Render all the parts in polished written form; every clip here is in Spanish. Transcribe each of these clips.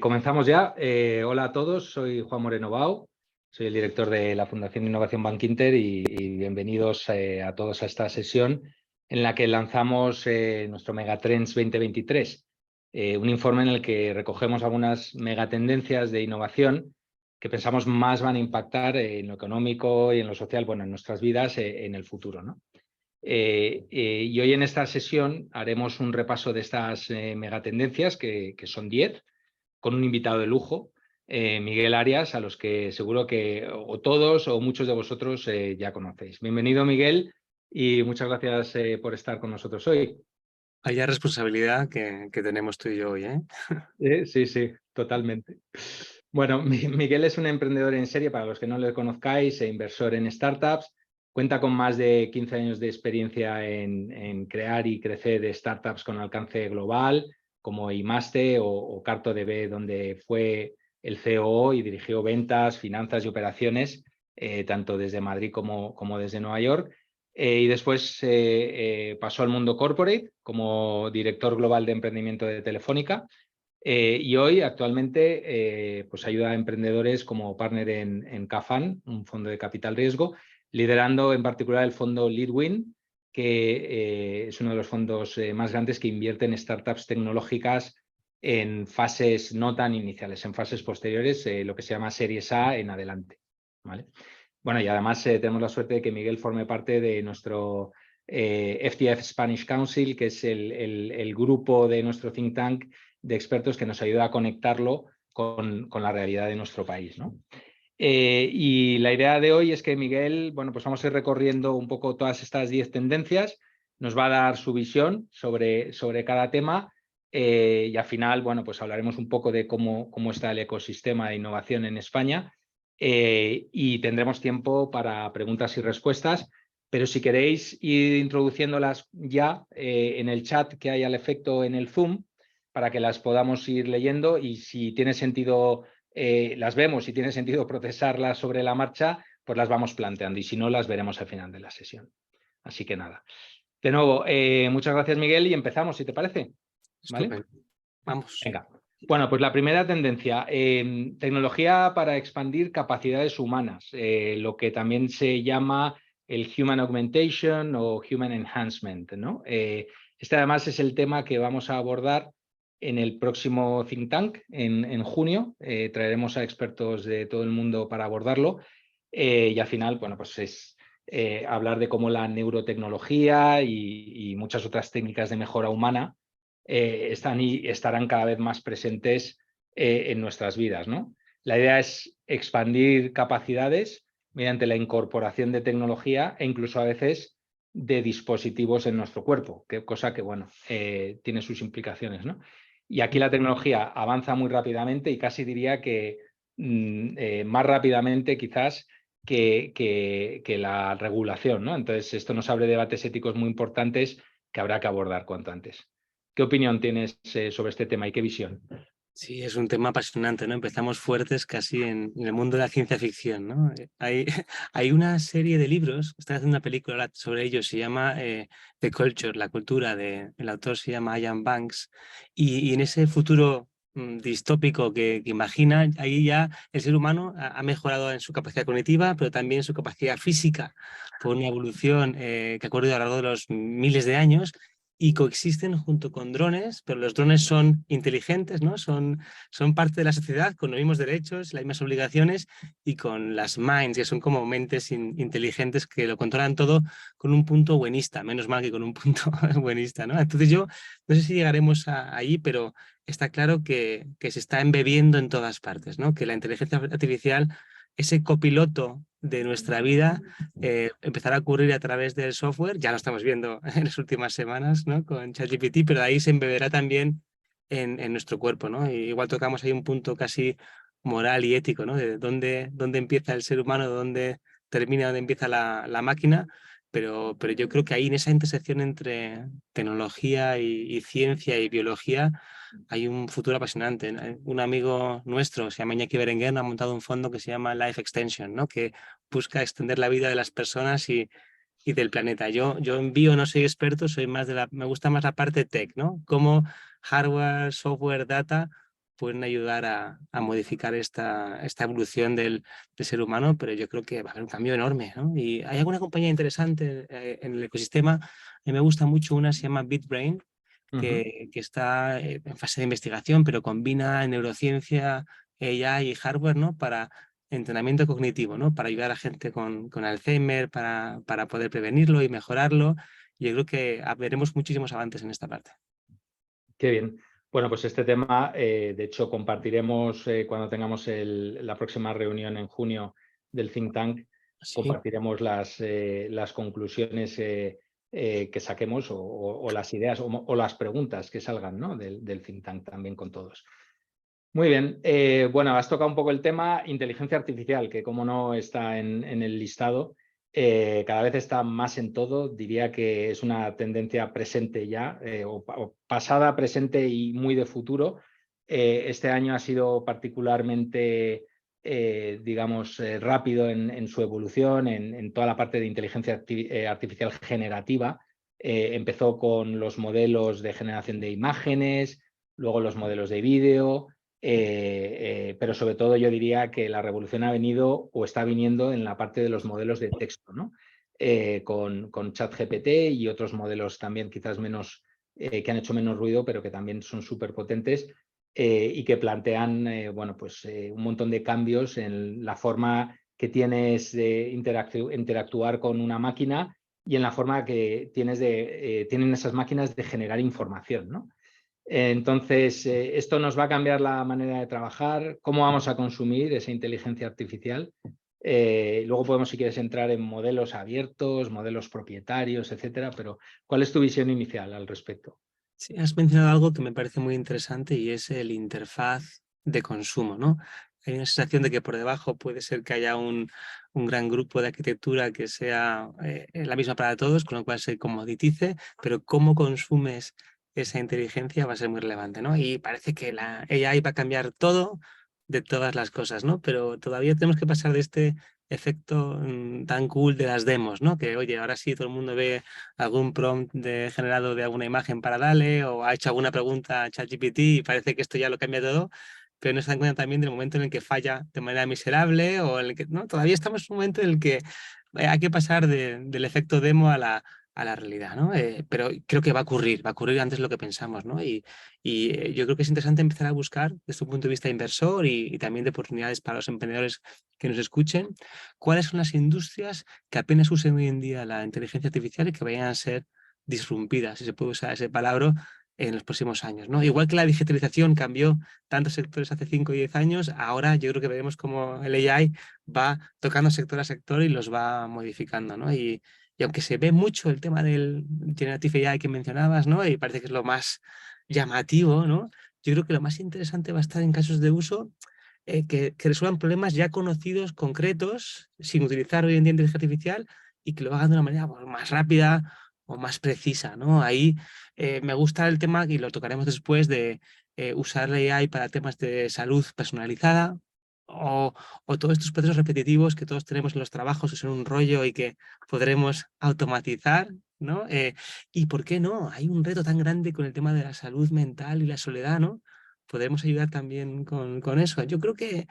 Comenzamos ya. Hola a todos, soy Juan Moreno Bau, soy el director de la Fundación Innovación Bankinter y bienvenidos a todos a esta sesión en la que lanzamos nuestro Megatrends 2023, un informe en el que recogemos algunas megatendencias de innovación que pensamos más van a impactar en lo económico y en lo social, bueno, en nuestras vidas en el futuro, ¿no? Y hoy en esta sesión haremos un repaso de estas megatendencias, que son 10, con un invitado de lujo, Miguel Arias, a los que seguro que o todos o muchos de vosotros ya conocéis. Bienvenido, Miguel, y muchas gracias por estar con nosotros hoy. Vaya responsabilidad que tenemos tú y yo hoy, ¿eh? Sí, sí, totalmente. Bueno, Miguel es un emprendedor en serie, para los que no le conozcáis, e inversor en startups. Cuenta con más de 15 años de experiencia en crear y crecer startups con alcance global, como Imaste o CartoDB, donde fue el COO y dirigió ventas, finanzas y operaciones, tanto desde Madrid como desde Nueva York. Y después pasó al mundo corporate como director global de emprendimiento de Telefónica. Y hoy actualmente pues ayuda a emprendedores como partner en Cafan, un fondo de capital riesgo, liderando en particular el fondo Leadwin, que es uno de los fondos más grandes que invierte en startups tecnológicas en fases no tan iniciales, en fases posteriores, lo que se llama Series A en adelante, ¿vale? Bueno, y además tenemos la suerte de que Miguel forme parte de nuestro FTF Spanish Council, que es el grupo de nuestro think tank de expertos que nos ayuda a conectarlo con la realidad de nuestro país, ¿no? Y la idea de hoy es que Miguel, bueno, pues vamos a ir recorriendo un poco todas estas 10 tendencias, nos va a dar su visión sobre cada tema y al final, bueno, pues hablaremos un poco de cómo está el ecosistema de innovación en España y tendremos tiempo para preguntas y respuestas, pero si queréis ir introduciéndolas ya en el chat que hay al efecto en el Zoom, para que las podamos ir leyendo y si tiene sentido, las vemos, si tiene sentido procesarlas sobre la marcha, pues las vamos planteando y si no, las veremos al final de la sesión. Así que nada. De nuevo, muchas gracias, Miguel, y empezamos, si te parece. ¿Vale? Estupendo. Vamos. Venga. Bueno, pues la primera tendencia, tecnología para expandir capacidades humanas, lo que también se llama el Human Augmentation o Human Enhancement, ¿no? Este además es el tema que vamos a abordar en el próximo Think Tank en junio. Traeremos a expertos de todo el mundo para abordarlo y al final, bueno, pues es hablar de cómo la neurotecnología y muchas otras técnicas de mejora humana están y estarán cada vez más presentes en nuestras vidas, ¿no? La idea es expandir capacidades mediante la incorporación de tecnología e incluso a veces de dispositivos en nuestro cuerpo, cosa que, bueno, tiene sus implicaciones, ¿no? Y aquí la tecnología avanza muy rápidamente y casi diría que más rápidamente quizás que la regulación, ¿no? Entonces, esto nos abre debates éticos muy importantes que habrá que abordar cuanto antes. ¿Qué opinión tienes sobre este tema y qué visión? Sí, es un tema apasionante, ¿no? Empezamos fuertes casi en el mundo de la ciencia ficción, ¿no? Hay una serie de libros, estoy haciendo una película ahora sobre ello, se llama The Culture, la cultura, el autor se llama Ian Banks, y en ese futuro distópico que imagina, ahí ya el ser humano ha mejorado en su capacidad cognitiva, pero también en su capacidad física, por una evolución que ha ocurrido a lo largo de los miles de años, y coexisten junto con drones, pero los drones son inteligentes, ¿no? Son parte de la sociedad con los mismos derechos, las mismas obligaciones y con las minds, que son como mentes inteligentes que lo controlan todo con un punto buenista, menos mal que con un punto buenista, ¿no? Entonces yo no sé si llegaremos ahí, pero está claro que se está embebiendo en todas partes, ¿no? Que la inteligencia artificial, ese copiloto de nuestra vida, empezará a ocurrir a través del software. Ya lo estamos viendo en las últimas semanas, ¿no? Con ChatGPT, pero de ahí se embeberá también en nuestro cuerpo, ¿no? Y igual tocamos ahí un punto casi moral y ético, ¿no? De dónde empieza el ser humano, dónde termina, dónde empieza la máquina, pero yo creo que ahí en esa intersección entre tecnología y ciencia y biología hay un futuro apasionante. Un amigo nuestro, se llama Iñaki Berenguer, ha montado un fondo que se llama Life Extension, ¿no? Que busca extender la vida de las personas y del planeta. Yo en bio no soy experto, soy más me gusta más la parte tech, ¿no? Cómo hardware, software, data pueden ayudar a modificar esta evolución del ser humano, pero yo creo que va a haber un cambio enorme, ¿no? Y hay alguna compañía interesante en el ecosistema. A mí me gusta mucho una, se llama BitBrain, que está en fase de investigación, pero combina neurociencia, AI y hardware, ¿no? Para entrenamiento cognitivo, ¿no? Para ayudar a gente con Alzheimer, para poder prevenirlo y mejorarlo. Yo creo que veremos muchísimos avances en esta parte. Qué bien. Bueno, pues este tema, de hecho, compartiremos cuando tengamos la próxima reunión en junio del think tank, Sí. compartiremos las conclusiones que saquemos o las ideas o las preguntas que salgan, ¿no? del think tank también con todos. Muy bien. Bueno, has tocado un poco el tema inteligencia artificial, que como no está en el listado, cada vez está más en todo. Diría que es una tendencia presente ya, o pasada, presente y muy de futuro. Este año ha sido particularmente, digamos, rápido en su evolución, en toda la parte de inteligencia artificial generativa. Empezó con los modelos de generación de imágenes, luego los modelos de vídeo. Pero sobre todo yo diría que la revolución ha venido o está viniendo en la parte de los modelos de texto, ¿no? Con ChatGPT y otros modelos también quizás menos, que han hecho menos ruido, pero que también son súper potentes y que plantean bueno, pues, un montón de cambios en la forma que tienes de interactuar con una máquina y en la forma que tienen esas máquinas de generar información, ¿no? Entonces, esto nos va a cambiar la manera de trabajar, cómo vamos a consumir esa inteligencia artificial. Luego podemos, si quieres, entrar en modelos abiertos, modelos propietarios, etcétera, pero ¿cuál es tu visión inicial al respecto? Sí, has mencionado algo que me parece muy interesante y es el interfaz de consumo, ¿no? Hay una sensación de que por debajo puede ser que haya un gran grupo de arquitectura que sea la misma para todos, con lo cual se comoditice, pero cómo consumes esa inteligencia va a ser muy relevante, ¿no? Y parece que la AI va a cambiar todo de todas las cosas, ¿no? Pero todavía tenemos que pasar de este efecto tan cool de las demos, ¿no? Que, oye, ahora sí todo el mundo ve algún prompt generado de alguna imagen para darle o ha hecho alguna pregunta a ChatGPT y parece que esto ya lo cambia todo, pero no se dan cuenta también del momento en el que falla de manera miserable o en el que, ¿no? Todavía estamos en un momento en el que hay que pasar del efecto demo a la realidad, ¿no? Pero creo que va a ocurrir antes de lo que pensamos, ¿no? Y yo creo que es interesante empezar a buscar, desde un punto de vista inversor y también de oportunidades para los emprendedores que nos escuchen, cuáles son las industrias que apenas usen hoy en día la inteligencia artificial y que vayan a ser disrumpidas, si se puede usar ese palabra, en los próximos años, ¿no? Igual que la digitalización cambió tantos sectores hace 5 o 10 años, ahora yo creo que veremos cómo el AI va tocando sector a sector y los va modificando, ¿no? Y aunque se ve mucho el tema del Generative AI que mencionabas, ¿no? Y parece que es lo más llamativo, ¿no? Yo creo que lo más interesante va a estar en casos de uso que resuelvan problemas ya conocidos, concretos, sin utilizar hoy en día inteligencia artificial y que lo hagan de una manera más rápida o más precisa, ¿no? Ahí me gusta el tema, y lo tocaremos después, de usar la AI para temas de salud personalizada o todos estos procesos repetitivos que todos tenemos en los trabajos, que son un rollo y que podremos automatizar, ¿no? Y ¿por qué no? Hay un reto tan grande con el tema de la salud mental y la soledad, ¿no? Podemos ayudar también con eso. Yo creo que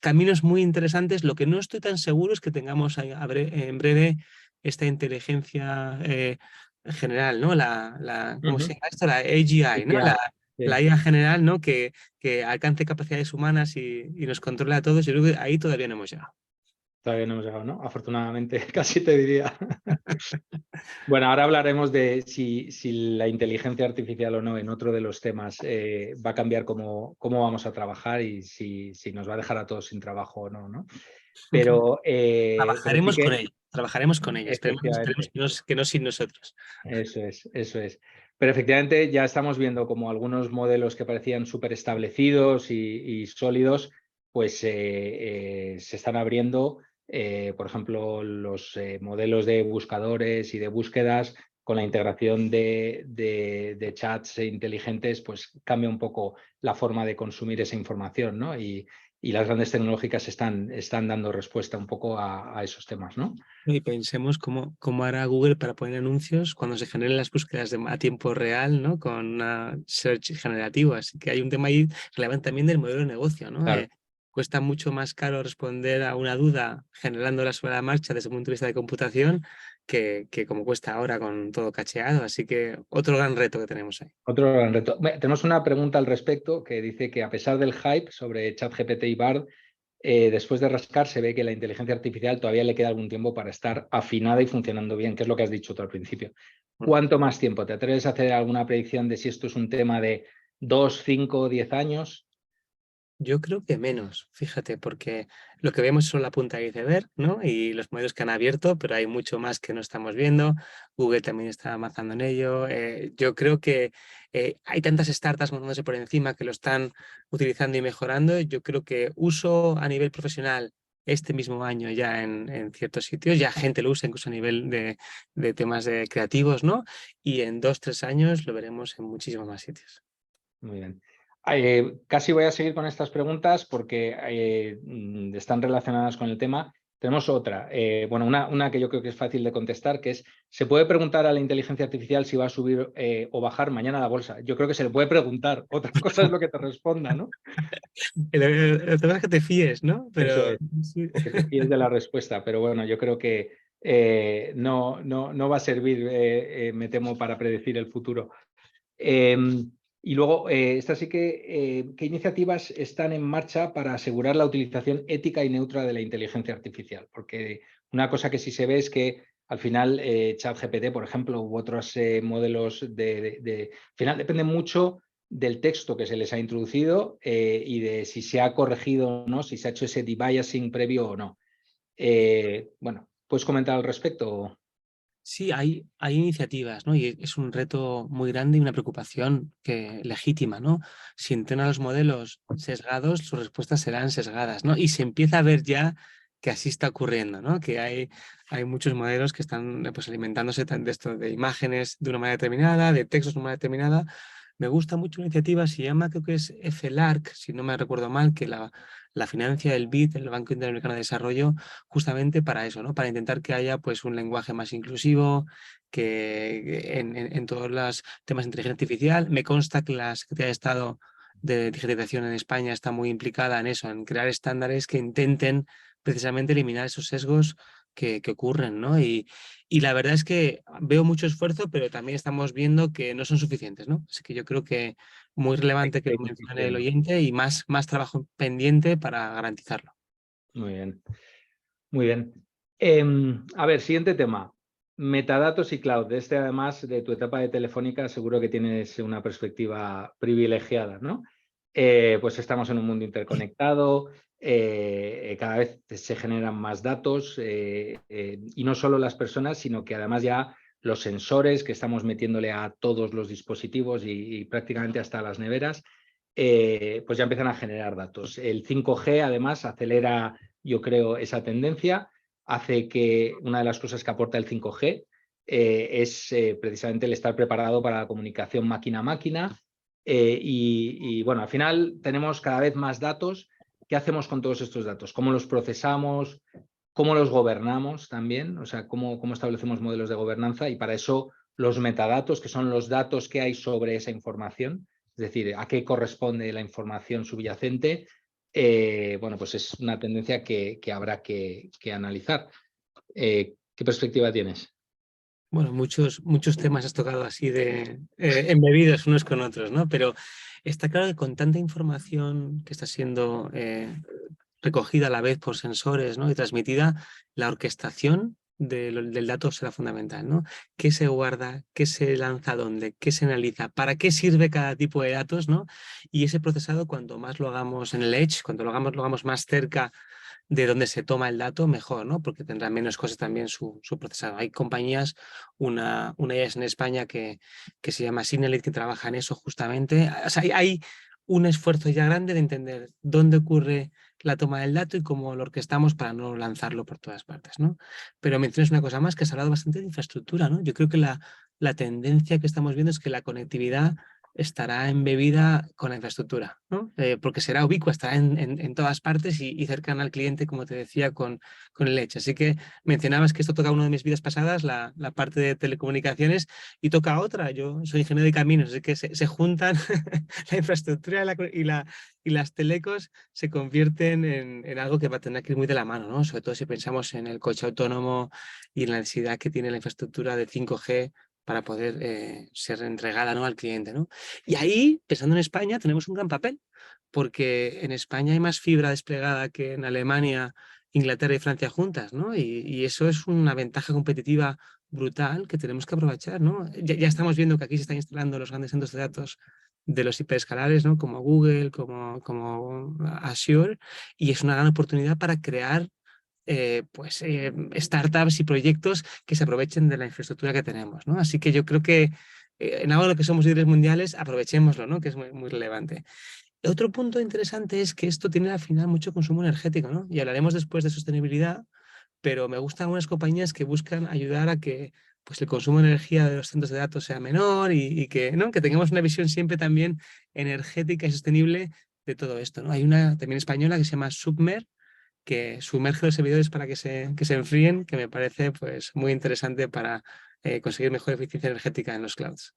caminos muy interesantes. Lo que no estoy tan seguro es que tengamos en breve esta inteligencia general, ¿no? ¿Cómo se llama esto? La AGI, ¿no? La IA general, ¿no? Que alcance capacidades humanas y nos controle a todos. Yo creo que ahí todavía no hemos llegado. Todavía no hemos llegado, ¿no? Afortunadamente, casi te diría. Bueno, ahora hablaremos de si la inteligencia artificial o no en otro de los temas va a cambiar cómo vamos a trabajar y si nos va a dejar a todos sin trabajo o no, ¿no? Pero sí Trabajaremos que, con ella, trabajaremos con ella. Esperemos efectivamente, que no sin nosotros. eso es, eso es. Pero efectivamente ya estamos viendo como algunos modelos que parecían súper establecidos y sólidos, pues se están abriendo. Por ejemplo, los modelos de buscadores y de búsquedas con la integración de chats inteligentes, pues cambia un poco la forma de consumir esa información, ¿no? Y las grandes tecnológicas están dando respuesta un poco a esos temas, ¿no? Y pensemos cómo hará Google para poner anuncios cuando se generen las búsquedas a tiempo real, ¿no? Con una search generativo. Así que hay un tema ahí relevante también del modelo de negocio, ¿no? Claro. Cuesta mucho más caro responder a una duda generándola sobre la marcha desde el punto de vista de computación que como cuesta ahora con todo cacheado. Así que otro gran reto que tenemos ahí. Otro gran reto. Tenemos una pregunta al respecto que dice que a pesar del hype sobre ChatGPT y Bard, después de rascar se ve que la inteligencia artificial todavía le queda algún tiempo para estar afinada y funcionando bien, que es lo que has dicho tú al principio. ¿Cuánto más tiempo? ¿Te atreves a hacer alguna predicción de si esto es un tema de 2, 5, 10 años? Yo creo que menos, fíjate, porque lo que vemos son la punta del iceberg, ¿no? Y los modelos que han abierto, pero hay mucho más que no estamos viendo. Google también está avanzando en ello. Yo creo que hay tantas startups montándose por encima que lo están utilizando y mejorando. Yo creo que uso a nivel profesional este mismo año ya en ciertos sitios, ya gente lo usa incluso a nivel de temas creativos, ¿no? Y en 2, 3 años lo veremos en muchísimos más sitios. Muy bien. Casi voy a seguir con estas preguntas porque están relacionadas con el tema. Tenemos otra, bueno, una que yo creo que es fácil de contestar, que es, ¿se puede preguntar a la inteligencia artificial si va a subir o bajar mañana la bolsa? Yo creo que se le puede preguntar, otra cosa es lo que te responda, ¿no? El tema es que te fíes, ¿no? Eso Pero es, sí. o que te fíes de la respuesta, pero bueno, yo creo que no va a servir, me temo, para predecir el futuro. Y luego, esta sí que, ¿qué iniciativas están en marcha para asegurar la utilización ética y neutra de la inteligencia artificial? Porque una cosa que sí se ve es que al final ChatGPT, por ejemplo, u otros modelos al final depende mucho del texto que se les ha introducido y de si se ha corregido o no, si se ha hecho ese debiasing previo o no. Bueno, ¿puedes comentar al respecto? Sí, hay iniciativas, ¿no? Y es un reto muy grande y una preocupación legítima, ¿no? Si entrenan los modelos sesgados, sus respuestas serán sesgadas, ¿no? Y se empieza a ver ya que así está ocurriendo, ¿no? Que hay muchos modelos que están pues, alimentándose de esto, de imágenes de una manera determinada, de textos de una manera determinada. Me gusta mucho una iniciativa, se llama, creo que es FLARC, si no me recuerdo mal, que la financia el BID, el Banco Interamericano de Desarrollo, justamente para eso, ¿no? Para intentar que haya pues, un lenguaje más inclusivo, que en todos los temas de inteligencia artificial. Me consta que la Secretaría de Estado de Digitalización en España está muy implicada en eso, en crear estándares que intenten precisamente eliminar esos sesgos que ocurren, ¿no? Y la verdad es que veo mucho esfuerzo, pero también estamos viendo que no son suficientes, ¿no? Así que yo creo que muy Hay relevante que que lo ir mencione el insistiendo. oyente y más trabajo pendiente para garantizarlo. Muy bien. Muy bien. A ver, siguiente tema. Metadatos y cloud. De este, además, de tu etapa de Telefónica, seguro que tienes una perspectiva privilegiada, ¿no? Pues estamos en un mundo interconectado, cada vez se generan más datos y no solo las personas, sino que además ya los sensores que estamos metiéndole a todos los dispositivos y prácticamente hasta las neveras, pues ya empiezan a generar datos. El 5G, además, acelera, yo creo, esa tendencia, hace que una de las cosas que aporta el 5G es precisamente el estar preparado para la comunicación máquina a máquina y bueno, al final tenemos cada vez más datos. ¿Qué hacemos con todos estos datos? ¿Cómo los procesamos? ¿Cómo los gobernamos también? O sea, ¿cómo establecemos modelos de gobernanza? Y para eso los metadatos, que son los datos que hay sobre esa información, es decir, a qué corresponde la información subyacente, bueno, pues es una tendencia que habrá que analizar. ¿Qué perspectiva tienes? Bueno, muchos temas has tocado así de embebidos unos con otros, ¿no? Pero está claro que con tanta información que está siendo recogida a la vez por sensores, ¿no? Y transmitida, la orquestación del dato será fundamental, ¿no? ¿Qué se guarda? ¿Qué se lanza dónde? ¿Qué se analiza? ¿Para qué sirve cada tipo de datos, ¿no? Y ese procesado, cuanto más lo hagamos en el edge, cuanto lo hagamos más cerca de donde se toma el dato, mejor, ¿no? Porque tendrá menos cosas también su procesado. Hay compañías, una es en España que se llama Signalit, que trabaja en eso justamente. O sea, hay un esfuerzo ya grande de entender dónde ocurre la toma del dato y cómo lo orquestamos para no lanzarlo por todas partes, ¿no? Pero mencionas una cosa más, que has hablado bastante de infraestructura, ¿no? Yo creo que la tendencia que estamos viendo es que la conectividad estará embebida con la infraestructura, ¿no? Porque será ubicua, estará en todas partes y cercana al cliente, como te decía, con el Edge. Así que mencionabas que esto toca una de mis vidas pasadas, la parte de telecomunicaciones, y toca otra. Yo soy ingeniero de caminos, así que se juntan la infraestructura y las telecos se convierten en algo que va a tener que ir muy de la mano, ¿no? Sobre todo si pensamos en el coche autónomo y la necesidad que tiene la infraestructura de 5G para poder ser entregada, ¿no?, al cliente, ¿no? Y ahí, pensando en España, tenemos un gran papel, porque en España hay más fibra desplegada que en Alemania, Inglaterra y Francia juntas, ¿no? Y eso es una ventaja competitiva brutal que tenemos que aprovechar, ¿no? Ya estamos viendo que aquí se están instalando los grandes centros de datos de los hiperescalares, ¿no?, como Google, como Azure, y es una gran oportunidad para crear startups y proyectos que se aprovechen de la infraestructura que tenemos, ¿no? Así que yo creo que en algo en lo que somos líderes mundiales, aprovechémoslo, ¿no?, que es muy, muy relevante. Otro punto interesante es que esto tiene al final mucho consumo energético, ¿no? Y hablaremos después de sostenibilidad, pero me gustan algunas compañías que buscan ayudar a que pues, el consumo de energía de los centros de datos sea menor y que, ¿no?, que tengamos una visión siempre también energética y sostenible de todo esto, ¿no? Hay una también española que se llama Submer, que sumerge los servidores para que se enfríen, que me parece pues, muy interesante para conseguir mejor eficiencia energética en los clouds.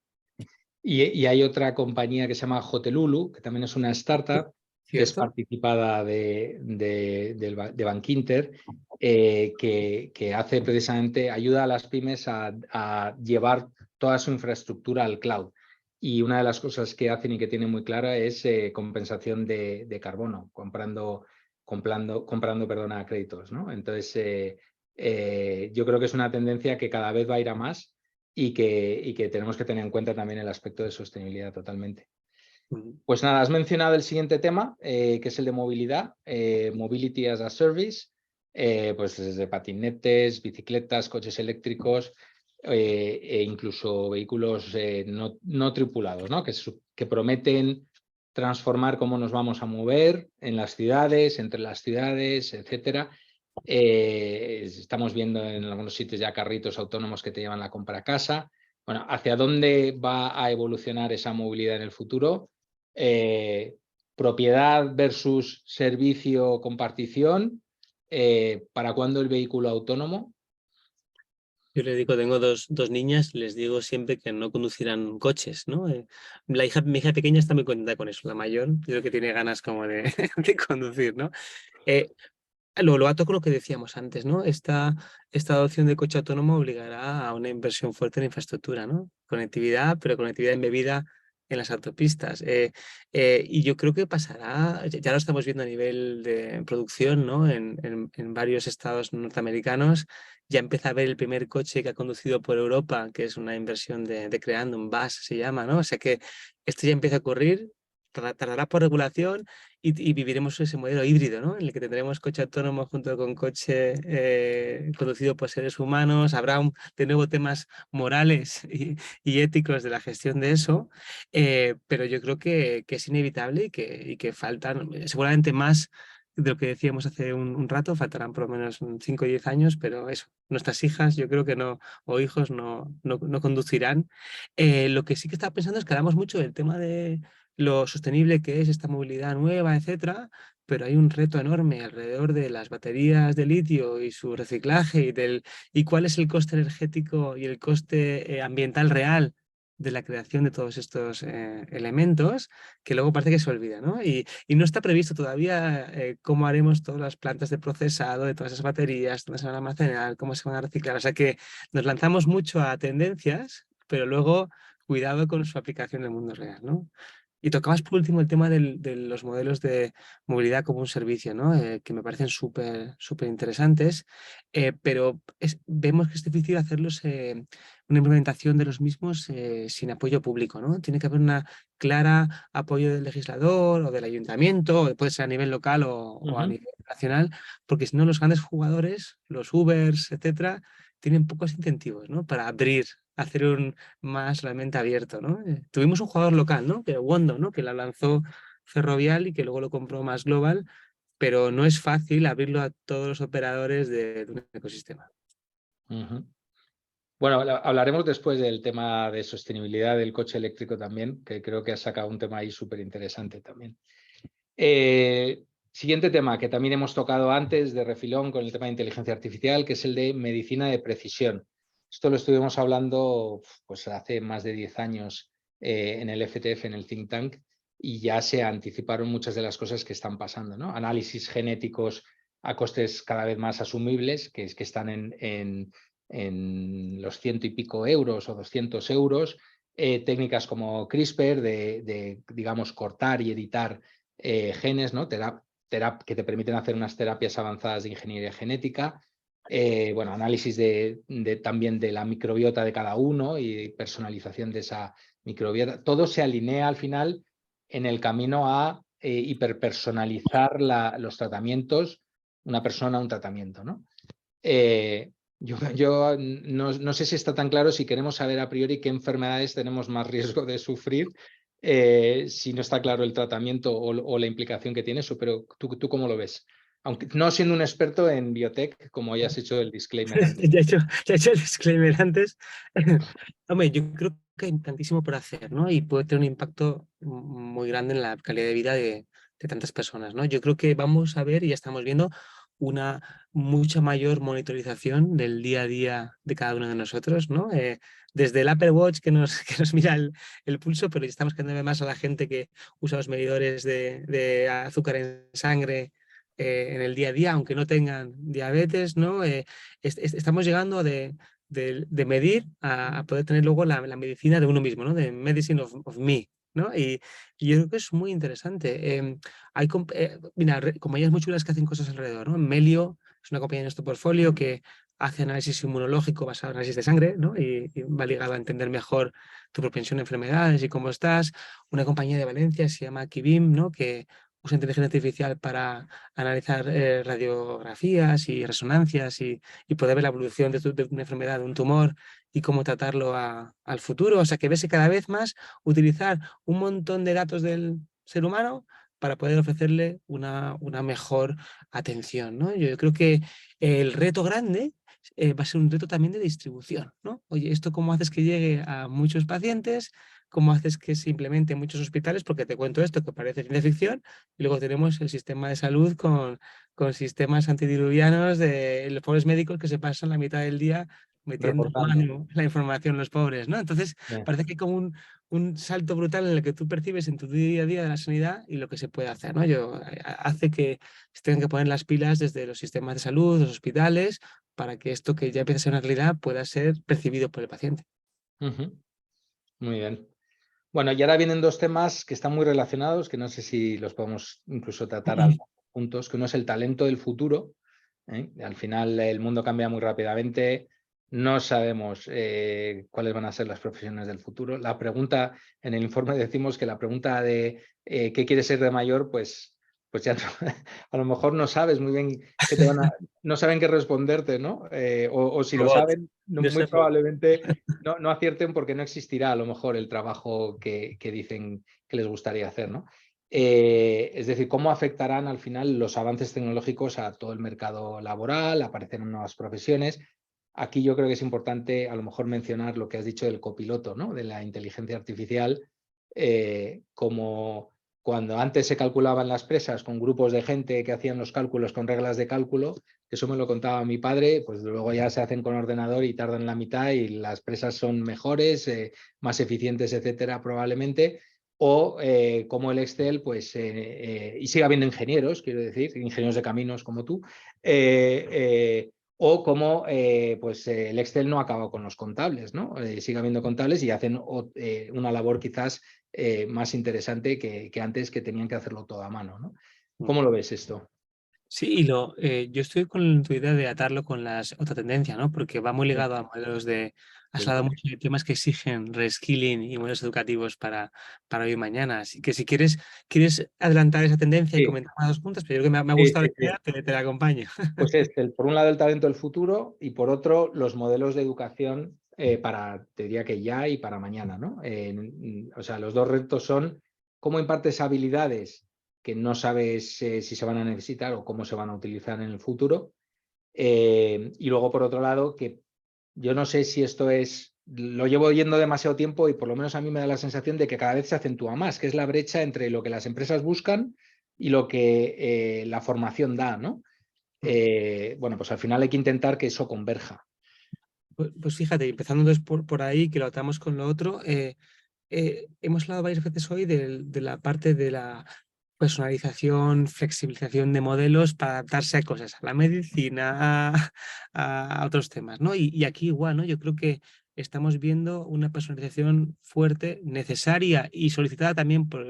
Y hay otra compañía que se llama Hotelulu, que también es una startup, que es ¿Cierto? participada de Bankinter, que hace precisamente, ayuda a las pymes a llevar toda su infraestructura al cloud. Y una de las cosas que hacen y que tienen muy clara es compensación de carbono, comprando créditos, ¿no? Entonces, yo creo que es una tendencia que cada vez va a ir a más y que tenemos que tener en cuenta también el aspecto de sostenibilidad totalmente. Pues nada, has mencionado el siguiente tema, que es el de movilidad, Mobility as a Service, pues desde patinetes, bicicletas, coches eléctricos e incluso vehículos no tripulados, ¿no? Que prometen transformar cómo nos vamos a mover en las ciudades, entre las ciudades, etcétera. Estamos viendo en algunos sitios ya carritos autónomos que te llevan la compra a casa. Bueno, ¿hacia dónde va a evolucionar esa movilidad en el futuro? Propiedad versus servicio compartición. ¿Para cuándo el vehículo autónomo? Yo le digo, tengo dos niñas, les digo siempre que no conducirán coches, ¿no? Mi hija pequeña está muy contenta con eso, la mayor, yo creo que tiene ganas como de, de conducir, ¿no? Eh, lo ato con lo que decíamos antes, ¿no? Esta adopción de coche autónomo obligará a una inversión fuerte en infraestructura, ¿no? Conectividad, pero conectividad embebida en las autopistas. Y yo creo que pasará, ya lo estamos viendo a nivel de producción, ¿no? En varios estados norteamericanos. Ya empieza a ver el primer coche que ha conducido por Europa, que es una inversión de Creando, un bus se llama, ¿no? O sea que esto ya empieza a ocurrir, tardará por regulación y viviremos ese modelo híbrido, ¿no?, en el que tendremos coche autónomo junto con coche conducido por seres humanos. Habrá de nuevo temas morales y éticos de la gestión de eso, pero yo creo que es inevitable y que faltan seguramente más de lo que decíamos hace un rato, faltarán por lo menos 5 o 10 años, pero eso, nuestras hijas yo creo que no, o hijos no conducirán. Lo que sí que estaba pensando es que hablamos mucho del tema de lo sostenible que es esta movilidad nueva, etcétera, pero hay un reto enorme alrededor de las baterías de litio y su reciclaje y cuál es el coste energético y el coste ambiental real de la creación de todos estos elementos, que luego parece que se olvida, ¿no? Y no está previsto todavía cómo haremos todas las plantas de procesado de todas esas baterías, dónde se van a almacenar, cómo se van a reciclar. O sea que nos lanzamos mucho a tendencias, pero luego cuidado con su aplicación en el mundo real, ¿no? Y tocabas por último el tema de los modelos de movilidad como un servicio, ¿no? Que me parecen súper interesantes, pero vemos que es difícil hacerlos, una implementación de los mismos sin apoyo público, ¿no? Tiene que haber una clara apoyo del legislador o del ayuntamiento, o puede ser a nivel local o a nivel nacional, porque si no los grandes jugadores, los Ubers, etcétera, tienen pocos incentivos, ¿no?, para hacer un más realmente abierto, ¿no? Tuvimos un jugador local, ¿no?, que Wondo, ¿no?, que la lanzó Ferrovial y que luego lo compró Más Global, pero no es fácil abrirlo a todos los operadores de un ecosistema. Bueno, hablaremos después del tema de sostenibilidad del coche eléctrico también, que creo que has sacado un tema ahí súper interesante también. Siguiente tema que también hemos tocado antes de refilón con el tema de inteligencia artificial, que es el de medicina de precisión. Esto lo estuvimos hablando pues, hace más de 10 años en el FTF, en el think tank, y ya se anticiparon muchas de las cosas que están pasando, ¿no? Análisis genéticos a costes cada vez más asumibles, que están en los 100 y pico euros o 200 euros, técnicas como CRISPR de, digamos, cortar y editar genes, ¿no? Que te permiten hacer unas terapias avanzadas de ingeniería genética, bueno, análisis también de la microbiota de cada uno y personalización de esa microbiota. Todo se alinea al final en el camino a hiperpersonalizar los tratamientos, una persona, un tratamiento, ¿no? Yo no sé si está tan claro si queremos saber a priori qué enfermedades tenemos más riesgo de sufrir, si no está claro el tratamiento o la implicación que tiene eso, pero ¿tú cómo lo ves? Aunque no siendo un experto en biotech, como ya has hecho el disclaimer antes. Ya he hecho el disclaimer antes. Hombre, yo creo que hay tantísimo por hacer, ¿no? Y puede tener un impacto muy grande en la calidad de vida de tantas personas, ¿no? Yo creo que vamos a ver y ya estamos viendo una mucha mayor monitorización del día a día de cada uno de nosotros, ¿no? Desde el Apple Watch que nos mira el pulso, pero ya estamos quedando más a la gente que usa los medidores de azúcar en sangre en el día a día, aunque no tengan diabetes, ¿no? Estamos llegando de medir a poder tener luego la medicina de uno mismo, ¿no? De medicine of me, ¿no? Y yo creo que es muy interesante. Hay mira, compañías muy chulas que hacen cosas alrededor, ¿no? Melio es una compañía de nuestro portfolio que hace análisis inmunológico basado en análisis de sangre, ¿no? Y va ligado a entender mejor tu propensión a enfermedades y cómo estás. Una compañía de Valencia se llama Kibim, ¿no? Que usa inteligencia artificial para analizar radiografías y resonancias y poder ver la evolución de una enfermedad, de un tumor y cómo tratarlo al futuro. O sea, que ves cada vez más utilizar un montón de datos del ser humano para poder ofrecerle una mejor atención, ¿no? Yo creo que el reto grande va a ser un reto también de distribución, ¿no? Oye, ¿esto cómo haces que llegue a muchos pacientes? ¿Cómo haces que se implemente en muchos hospitales? Porque te cuento esto que parece ciencia ficción y luego tenemos el sistema de salud con sistemas antidiluvianos de los pobres médicos que se pasan la mitad del día metiendo Reportando. mano la información a los pobres, ¿no? Entonces, parece que hay como un salto brutal en el que tú percibes en tu día a día de la sanidad y lo que se puede hacer, ¿no? Hace que se tengan que poner las pilas desde los sistemas de salud, los hospitales, para que esto que ya empieza a ser una realidad pueda ser percibido por el paciente. Muy bien. Bueno, y ahora vienen dos temas que están muy relacionados, que no sé si los podemos incluso tratar juntos, que uno es el talento del futuro. Al final el mundo cambia muy rápidamente, no sabemos cuáles van a ser las profesiones del futuro. La pregunta, en el informe decimos que la pregunta de ¿qué quieres ser de mayor? Pues ya a lo mejor no sabes muy bien no saben qué responderte, ¿no? O si lo Robot. saben, Yo muy soy robot. probablemente no acierten porque no existirá a lo mejor el trabajo que dicen que les gustaría hacer, ¿no? Es decir, cómo afectarán al final los avances tecnológicos a todo el mercado laboral, aparecerán nuevas profesiones. Aquí yo creo que es importante a lo mejor mencionar lo que has dicho del copiloto, ¿no? De la inteligencia artificial, como cuando antes se calculaban las presas con grupos de gente que hacían los cálculos con reglas de cálculo, eso me lo contaba mi padre, pues luego ya se hacen con ordenador y tardan la mitad y las presas son mejores, más eficientes, etcétera, probablemente. O como el Excel, pues, y sigue habiendo ingenieros, quiero decir, ingenieros de caminos como tú, o como pues, el Excel no acaba con los contables, ¿no? Sigue habiendo contables y hacen una labor quizás más interesante que antes, que tenían que hacerlo todo a mano, ¿no? ¿Cómo lo ves esto? Sí, yo estoy con tu idea de atarlo con las otra tendencia, ¿no? Porque va muy ligado a modelos de. Has hablado mucho de temas que exigen reskilling y modelos educativos para hoy y mañana. Así que si quieres adelantar esa tendencia y Sí, comentar más dos puntos, pero yo creo que me ha sí, gustado sí, la sí. idea, te la acompaño. Pues por un lado el talento del futuro y por otro los modelos de educación te diría que ya y para mañana, ¿no? O sea, los dos retos son cómo impartes habilidades que no sabes si se van a necesitar o cómo se van a utilizar en el futuro. Y luego, por otro lado, que yo no sé si esto lo llevo oyendo demasiado tiempo y por lo menos a mí me da la sensación de que cada vez se acentúa más, que es la brecha entre lo que las empresas buscan y lo que la formación da, ¿no? Bueno, pues al final hay que intentar que eso converja. Pues fíjate, empezando entonces por ahí, que lo atamos con lo otro, hemos hablado varias veces hoy de la parte de la personalización, flexibilización de modelos para adaptarse a cosas, a la medicina, a otros temas, ¿no? Y aquí igual, ¿no? Yo creo que estamos viendo una personalización fuerte, necesaria y solicitada también por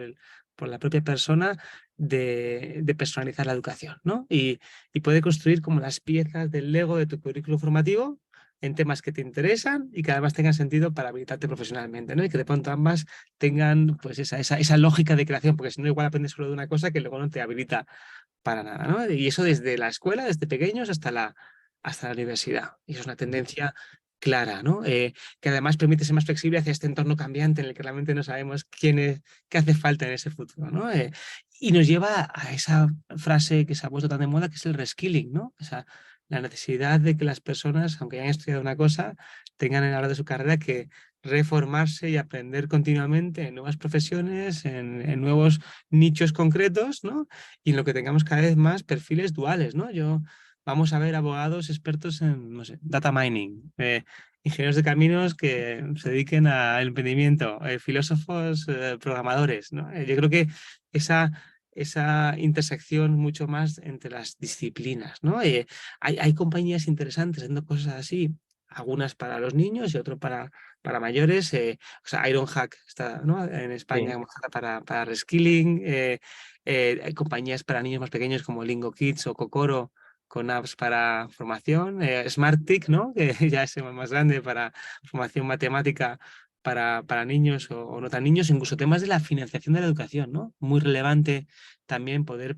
la propia persona de personalizar la educación, ¿no? Y poder construir como las piezas del Lego de tu currículo formativo en temas que te interesan y que además tengan sentido para habilitarte profesionalmente, ¿no? Y que de pronto ambas tengan pues esa lógica de creación, porque si no igual aprendes solo de una cosa que luego no te habilita para nada, ¿no? Y eso desde la escuela, desde pequeños hasta la universidad. Y eso es una tendencia clara, ¿no? Que además permite ser más flexible hacia este entorno cambiante en el que realmente no sabemos qué hace falta en ese futuro, ¿no? Y nos lleva a esa frase que se ha puesto tan de moda, que es el reskilling, ¿no? O sea, la necesidad de que las personas, aunque hayan estudiado una cosa, tengan en la hora de su carrera que reformarse y aprender continuamente en nuevas profesiones, en nuevos nichos concretos, ¿no? Y en lo que tengamos cada vez más perfiles duales, ¿no? Vamos a ver abogados expertos en, no sé, data mining, ingenieros de caminos que se dediquen al emprendimiento, filósofos, programadores, ¿no? Yo creo que esa intersección mucho más entre las disciplinas, ¿no? Hay compañías interesantes haciendo cosas así, algunas para los niños y otras para mayores. O sea, Ironhack está, ¿no? En España Sí. para reskilling. Hay compañías para niños más pequeños como Lingo Kids o Kokoro con apps para formación. SmartTic, ¿no? Que ya es más grande para formación matemática para niños o no tan niños, incluso temas de la financiación de la educación, ¿no? Muy relevante también poder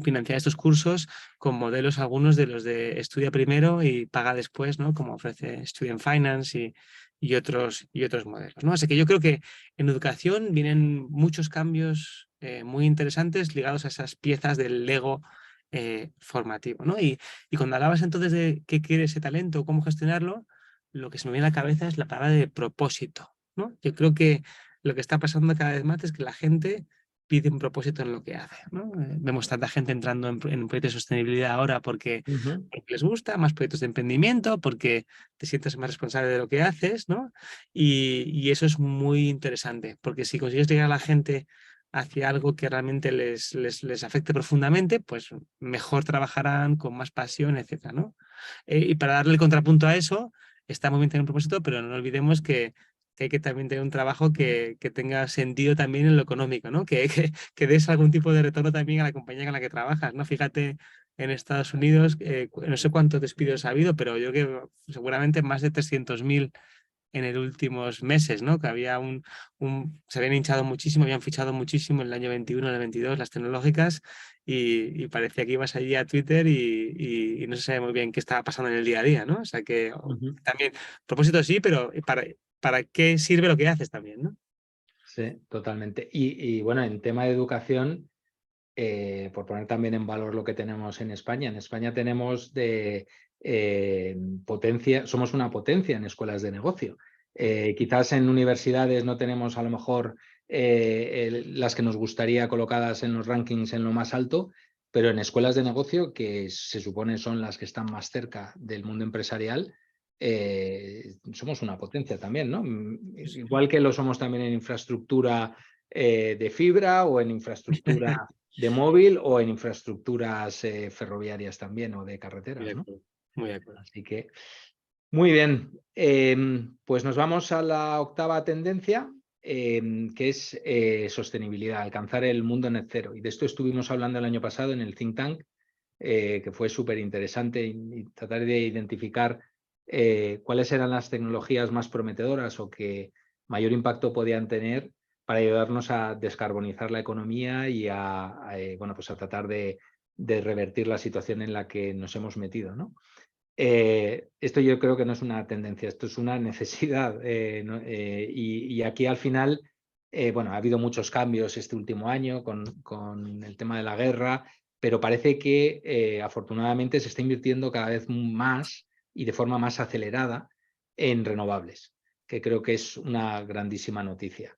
financiar estos cursos con modelos algunos de los de estudia primero y paga después, ¿no? Como ofrece Student Finance y otros modelos, ¿no? Así que yo creo que en educación vienen muchos cambios muy interesantes ligados a esas piezas del Lego formativo, ¿no? Y cuando hablabas entonces de qué quiere ese talento, cómo gestionarlo, lo que se me viene a la cabeza es la palabra de propósito, ¿no? Yo creo que lo que está pasando cada vez más es que la gente pide un propósito en lo que hace, ¿no? Vemos tanta gente entrando en proyectos de sostenibilidad ahora porque les gusta, más proyectos de emprendimiento, porque te sientes más responsable de lo que haces, ¿no? Y eso es muy interesante, porque si consigues llegar a la gente hacia algo que realmente les afecte profundamente, pues mejor trabajarán con más pasión, etcétera, ¿no? Y para darle el contrapunto a eso, está muy bien tener un propósito, pero no olvidemos que hay que también tener un trabajo que tenga sentido también en lo económico, ¿no? Que des algún tipo de retorno también a la compañía con la que trabajas, ¿no? Fíjate, en Estados Unidos, no sé cuántos despidos ha habido, pero yo creo que seguramente más de 300.000 en los últimos meses, ¿no? Que había se habían hinchado muchísimo, habían fichado muchísimo en el año 21, en el 22, las tecnológicas, y parecía que ibas allí a Twitter y no se sabe muy bien qué estaba pasando en el día a día, ¿no? O sea que también, propósito sí, pero ¿para qué sirve lo que haces también, ¿no? Sí, totalmente. Y bueno, en tema de educación, por poner también en valor lo que tenemos en España tenemos potencia, somos una potencia en escuelas de negocio. Quizás en universidades no tenemos a lo mejor las que nos gustaría colocadas en los rankings en lo más alto, pero en escuelas de negocio, que se supone son las que están más cerca del mundo empresarial, somos una potencia también, ¿no? Igual que lo somos también en infraestructura de fibra o en infraestructura de móvil o en infraestructuras ferroviarias también o de Muy carreteras, de ¿no? acuerdo, muy de acuerdo. Así que, muy bien. Pues nos vamos a la octava tendencia, que es sostenibilidad, alcanzar el mundo net cero. Y de esto estuvimos hablando el año pasado en el think tank, que fue súper interesante y tratar de identificar cuáles eran las tecnologías más prometedoras o que mayor impacto podían tener para ayudarnos a descarbonizar la economía y bueno, pues a tratar de revertir la situación en la que nos hemos metido, ¿no? Esto yo creo que no es una tendencia, esto es una necesidad. ¿No? Y aquí al final Bueno, ha habido muchos cambios este último año con el tema de la guerra, pero parece que afortunadamente se está invirtiendo cada vez más y de forma más acelerada en renovables, que creo que es una grandísima noticia.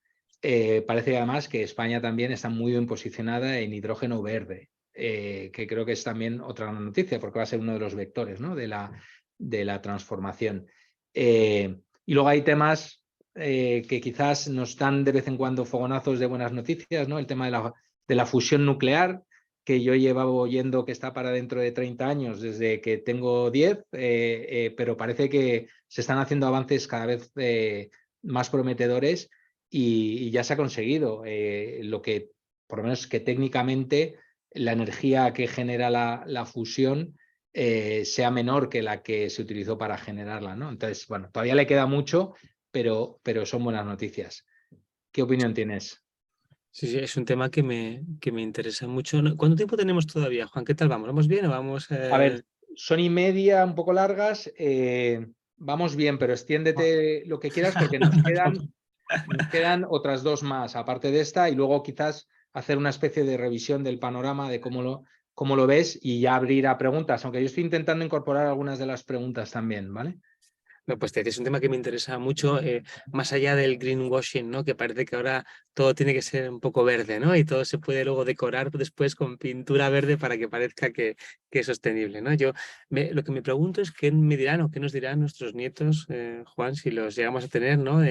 Parece además que España también está muy bien posicionada en hidrógeno verde, que creo que es también otra gran noticia, porque va a ser uno de los vectores, ¿no?, de la transformación. Y luego hay temas que quizás nos dan de vez en cuando fogonazos de buenas noticias, ¿no? El tema de la fusión nuclear, que yo llevaba oyendo que está para dentro de 30 años desde que tengo 10, pero parece que se están haciendo avances cada vez más prometedores y ya se ha conseguido lo que, por lo menos que técnicamente, la energía que genera la fusión sea menor que la que se utilizó para generarla, ¿no? Entonces, bueno, todavía le queda mucho, pero son buenas noticias. ¿Qué opinión tienes? Sí, sí, es un tema que me interesa mucho. ¿Cuánto tiempo tenemos todavía, Juan? ¿Qué tal vamos? ¿Vamos bien o vamos...? A ver, son y media, un poco largas. Vamos bien, pero extiéndete lo que quieras porque nos quedan otras dos más, aparte de esta, y luego quizás hacer una especie de revisión del panorama de cómo lo ves y ya abrir a preguntas, aunque yo estoy intentando incorporar algunas de las preguntas también, ¿vale? No, pues es un tema que me interesa mucho, más allá del greenwashing, ¿no? Que parece que ahora todo tiene que ser un poco verde, ¿no? Y todo se puede luego decorar después con pintura verde para que parezca que es sostenible, ¿no? Lo que me pregunto es qué me dirán o qué nos dirán nuestros nietos, Juan, si los llegamos a tener, ¿no?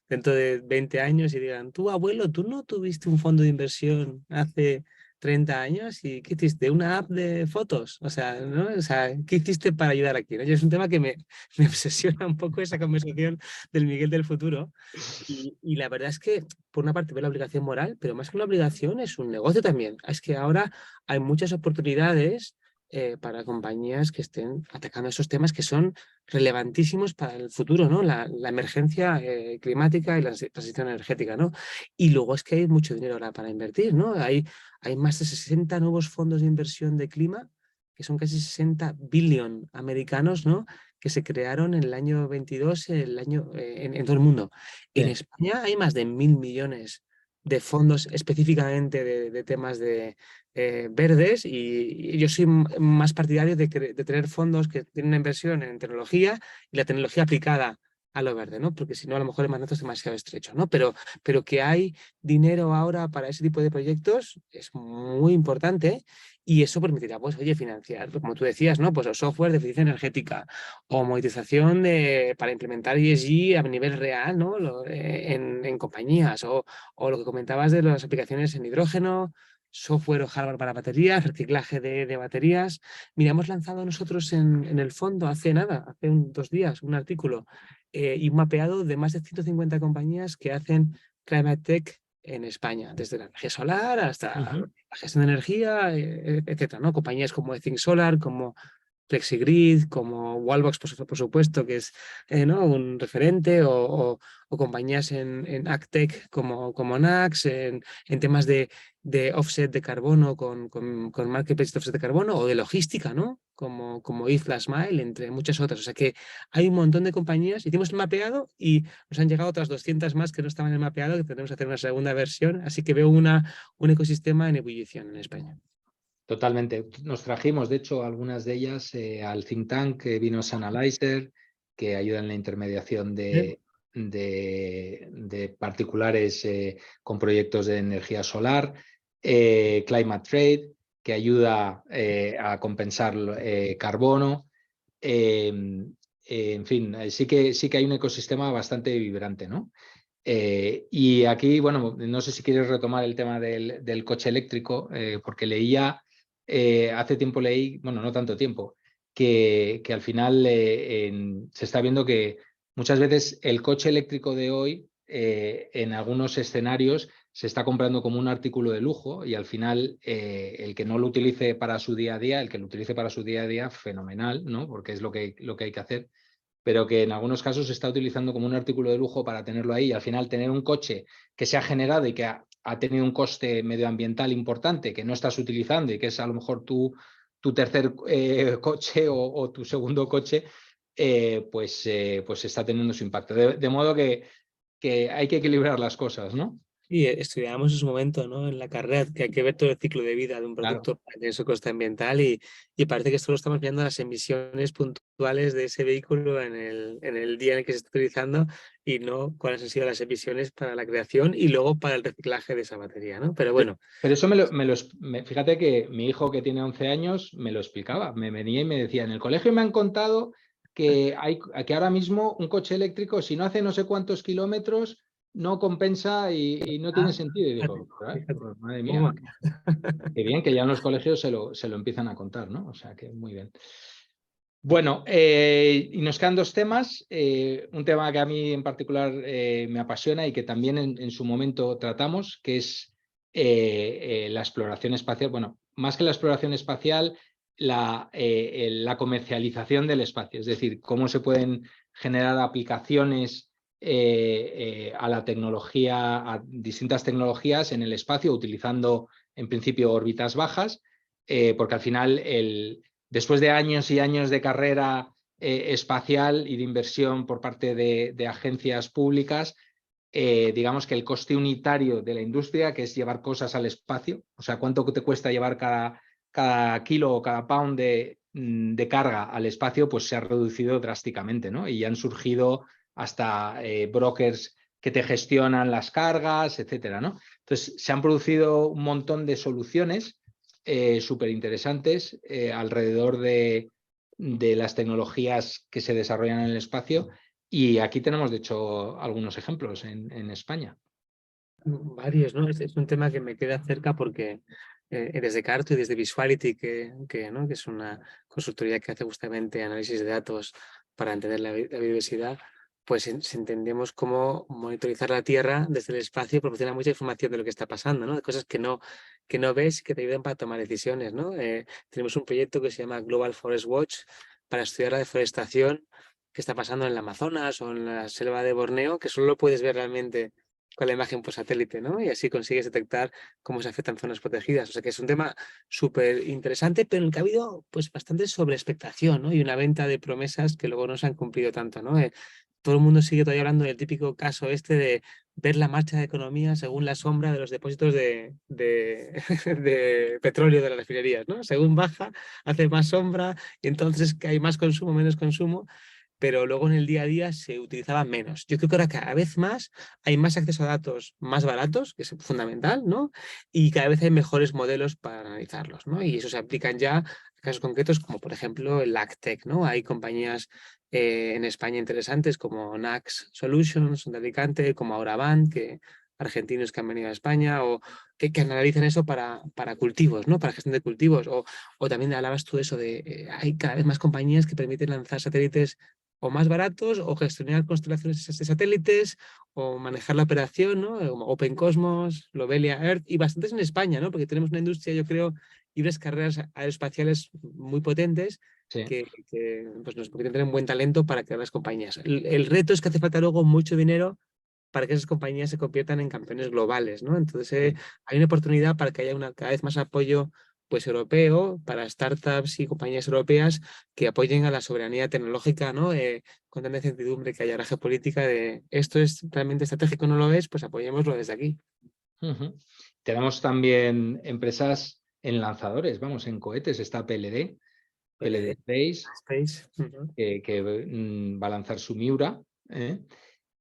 Dentro de 20 años y digan, tú, abuelo, tú no tuviste un fondo de inversión hace 30 años y ¿qué hiciste? ¿Una app de fotos? O sea, ¿no? O sea, ¿qué hiciste para ayudar aquí? ¿no? Es un tema que me obsesiona un poco esa conversación del Miguel del futuro. Y la verdad es que, por una parte, veo la obligación moral, pero más que una obligación, es un negocio también. Es que ahora hay muchas oportunidades para compañías que estén atacando esos temas que son relevantísimos para el futuro, ¿no? La emergencia climática y la transición energética, ¿no? Y luego es que hay mucho dinero ahora para invertir, ¿no? Hay más de 60 nuevos fondos de inversión de clima, que son casi 60 billion americanos, ¿no? Que se crearon en el año 22 en todo el mundo. En Sí. España hay más de 1.000 millones de fondos específicamente de temas verdes y yo soy más partidario de tener fondos que tienen una inversión en tecnología y la tecnología aplicada a lo verde, ¿no? Porque si no, a lo mejor el mandato es demasiado estrecho, ¿no? Pero que hay dinero ahora para ese tipo de proyectos es muy importante y eso permitirá, pues, oye, financiar, como tú decías, ¿no? Pues el software de eficiencia energética o monetización para implementar ESG a nivel real, ¿no? En compañías o lo que comentabas de las aplicaciones en hidrógeno, software o hardware para baterías, reciclaje de baterías. Mira, hemos lanzado nosotros en el fondo hace nada, hace 2 días, un artículo y un mapeado de más de 150 compañías que hacen Climate Tech en España, desde la energía solar hasta la gestión de energía, etcétera, ¿no? Compañías como Ethink Solar, como FlexiGrid, como Wallbox, por supuesto, que es ¿no? un referente, o compañías en AgTech como Nax, en temas de offset de carbono con marketplace de offset de carbono, o de logística, ¿no? Como If Last Mile, entre muchas otras. O sea que hay un montón de compañías. Hicimos el mapeado y nos han llegado otras 200 más que no estaban en el mapeado, que tenemos que hacer una segunda versión. Así que veo un ecosistema en ebullición en España. Totalmente. Nos trajimos, de hecho, algunas de ellas al think tank que vino Analyzer, que ayuda en la intermediación de particulares con proyectos de energía solar, Climate Trade, que ayuda a compensar carbono. En fin, sí que hay un ecosistema bastante vibrante, ¿no? Y aquí, bueno, no sé si quieres retomar el tema del coche eléctrico, porque hace tiempo leí, bueno, no tanto tiempo, que al final se está viendo que muchas veces el coche eléctrico de hoy, en algunos escenarios, se está comprando como un artículo de lujo y al final el que no lo utilice para su día a día, el que lo utilice para su día a día, fenomenal, ¿no? Porque es lo que hay que hacer, pero que en algunos casos se está utilizando como un artículo de lujo para tenerlo ahí y al final tener un coche que se ha generado y que ha tenido un coste medioambiental importante que no estás utilizando y que es a lo mejor tu tercer coche o tu segundo coche, pues está teniendo su impacto. De modo que hay que equilibrar las cosas, ¿no? Y estudiábamos en su momento, ¿no? En la carrera, que hay que ver todo el ciclo de vida de un Claro. producto para tener su coste ambiental y parece que solo estamos viendo las emisiones puntuales de ese vehículo en el día en el que se está utilizando y no cuáles han sido las emisiones para la creación y luego para el reciclaje de esa batería, ¿no? Pero bueno, Pero eso fíjate que mi hijo que tiene 11 años me lo explicaba, me venía y me decía, en el colegio me han contado que ahora mismo un coche eléctrico, si no hace no sé cuántos kilómetros, no compensa y no tiene sentido. Y fíjate, digo, fíjate, pues, madre ¿cómo mía, va? qué bien que ya en los colegios se lo empiezan a contar, ¿no? O sea que muy bien. Bueno, y nos quedan dos temas. Un tema que a mí en particular me apasiona y que también en su momento tratamos, que es la exploración espacial. Bueno, más que la exploración espacial, la comercialización del espacio, es decir, cómo se pueden generar aplicaciones a la tecnología, a distintas tecnologías en el espacio, utilizando en principio órbitas bajas, porque al final después de años y años de carrera espacial y de inversión por parte de agencias públicas, digamos que el coste unitario de la industria, que es llevar cosas al espacio, o sea, cuánto te cuesta llevar cada kilo o cada pound de carga al espacio, pues se ha reducido drásticamente, ¿no? Y han surgido hasta brokers que te gestionan las cargas, etcétera, ¿no? Entonces, se han producido un montón de soluciones súper interesantes alrededor de las tecnologías que se desarrollan en el espacio y aquí tenemos, de hecho, algunos ejemplos en España. Varios, ¿no? Es un tema que me queda cerca porque desde Carto y desde Visuality, ¿no? Que es una consultoría que hace justamente análisis de datos para entender la biodiversidad, pues si entendemos cómo monitorizar la Tierra desde el espacio proporciona mucha información de lo que está pasando, ¿no? De cosas que no ves y que te ayudan para tomar decisiones, ¿no? Tenemos un proyecto que se llama Global Forest Watch para estudiar la deforestación que está pasando en el Amazonas o en la selva de Borneo, que solo lo puedes ver realmente con la imagen por satélite, ¿no? Y así consigues detectar cómo se afectan zonas protegidas. O sea que es un tema súper interesante, pero en el que ha habido pues bastante sobreexpectación, ¿no? Y una venta de promesas que luego no se han cumplido tanto, ¿no? Todo el mundo sigue todavía hablando del típico caso este de ver la marcha de economía según la sombra de los depósitos de petróleo de las refinerías, ¿no? Según baja, hace más sombra y entonces que hay más consumo, menos consumo, pero luego en el día a día se utilizaba menos. Yo creo que ahora cada vez más hay más acceso a datos más baratos, que es fundamental, ¿no? Y cada vez hay mejores modelos para analizarlos, ¿no? Y eso se aplican ya a casos concretos como por ejemplo el AgTech, ¿no? Hay compañías en España interesantes como Nax Solutions de Alicante, como Auraban, que argentinos que han venido a España o que analizan eso para cultivos, ¿no? Para gestión de cultivos. O también hablabas tú de eso de hay cada vez más compañías que permiten lanzar satélites o más baratos o gestionar constelaciones de satélites o manejar la operación, ¿no? Open Cosmos, Lobelia Earth y bastantes en España, ¿no? Porque tenemos una industria, yo creo, y unas carreras aeroespaciales muy potentes Sí. que pues nos permiten tener un buen talento para crear las compañías. El reto es que hace falta luego mucho dinero para que esas compañías se conviertan en campeones globales, ¿no? Entonces Sí. hay una oportunidad para que haya cada vez más apoyo pues europeo para startups y compañías europeas que apoyen a la soberanía tecnológica, ¿no? Con tanta incertidumbre que haya la geopolítica de esto es realmente estratégico, no lo es, pues apoyémoslo desde aquí. Ujú. Tenemos también empresas en lanzadores, vamos, en cohetes, está PLD PLD, Space, Space. Ujú. que va a lanzar su Miura. ¿Eh?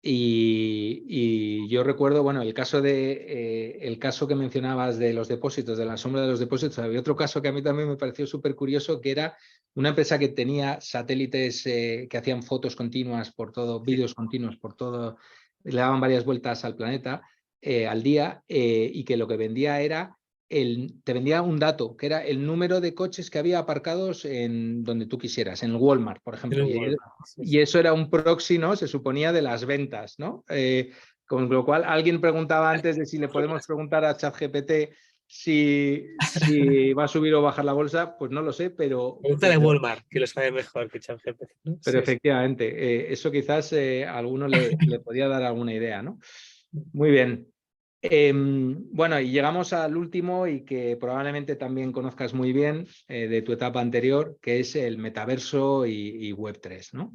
Y yo recuerdo, bueno, el caso que mencionabas de los depósitos, de la sombra de los depósitos, había otro caso que a mí también me pareció súper curioso, que era una empresa que tenía satélites que hacían fotos continuas por todo, Sí. vídeos continuos por todo, le daban varias vueltas al planeta al día y que lo que vendía era te vendía un dato, que era el número de coches que había aparcados en donde tú quisieras, en el Walmart, por ejemplo. Tiene un Y, Walmart. Sí, y sí. eso era un proxy, ¿no? Se suponía de las ventas, ¿no? Con lo cual, alguien preguntaba antes de si le podemos preguntar a ChatGPT si va a subir o bajar la bolsa, pues no lo sé, Me gusta de Walmart, que lo sabe mejor que ChatGPT, ¿no? pero Sí, sí. efectivamente, eso quizás a alguno le podía dar alguna idea, ¿no? Muy bien. Bueno, y llegamos al último y que probablemente también conozcas muy bien de tu etapa anterior, que es el metaverso y Web3, ¿no?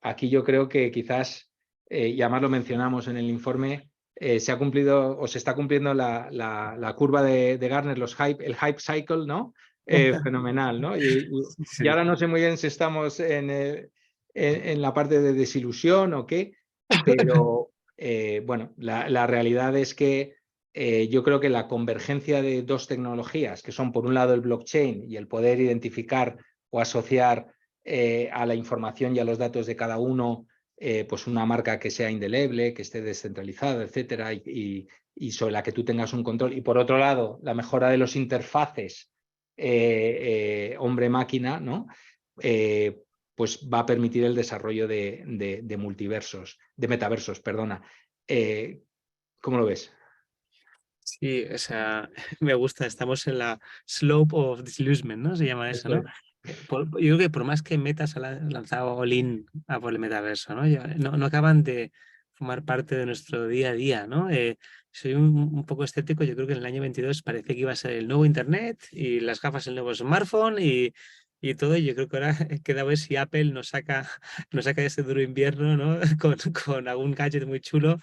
Aquí yo creo que quizás, y además lo mencionamos en el informe, se ha cumplido o se está cumpliendo la curva de Gartner, el hype cycle, ¿no? Fenomenal, ¿no? Y Sí. ahora no sé muy bien si estamos en la parte de desilusión o qué, pero bueno, la realidad es que yo creo que la convergencia de dos tecnologías, que son por un lado el blockchain y el poder identificar o asociar a la información y a los datos de cada uno, pues una marca que sea indeleble, que esté descentralizada, etcétera, y sobre la que tú tengas un control. Y por otro lado, la mejora de los interfaces hombre-máquina, ¿no? Pues va a permitir el desarrollo de multiversos, de metaversos, perdona. ¿Cómo lo ves? Sí, o sea, me gusta, estamos en la slope of disillusionment, ¿no? Se llama eso, Eso ¿no? es. Yo creo que por más que Meta se ha lanzado all-in a por el metaverso, ¿no? No acaban de formar parte de nuestro día a día, ¿no? Soy un poco escéptico, yo creo que en el año 22 parece que iba a ser el nuevo Internet y las gafas el nuevo smartphone y todo, y yo creo que ahora queda a ver si Apple nos saca ese duro invierno, ¿no? Con algún gadget muy chulo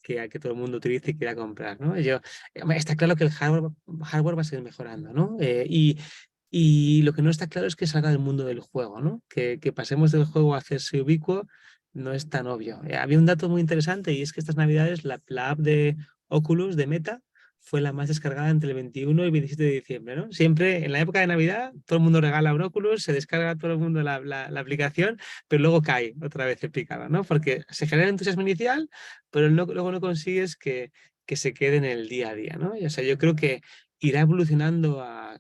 que todo el mundo utilice y quiera comprar, ¿no? Está claro que el hardware va a seguir mejorando, ¿no? Y lo que no está claro es que salga del mundo del juego, ¿no? Que pasemos del juego a hacerse ubicuo no es tan obvio. Había un dato muy interesante y es que estas navidades la app de Oculus, de Meta, fue la más descargada entre el 21 y el 27 de diciembre, ¿no? Siempre en la época de Navidad todo el mundo regala un Oculus, se descarga todo el mundo la aplicación, pero luego cae otra vez el picado, ¿no? Porque se genera entusiasmo inicial, pero luego no consigues que se quede en el día a día, ¿no? O sea, yo creo que irá evolucionando a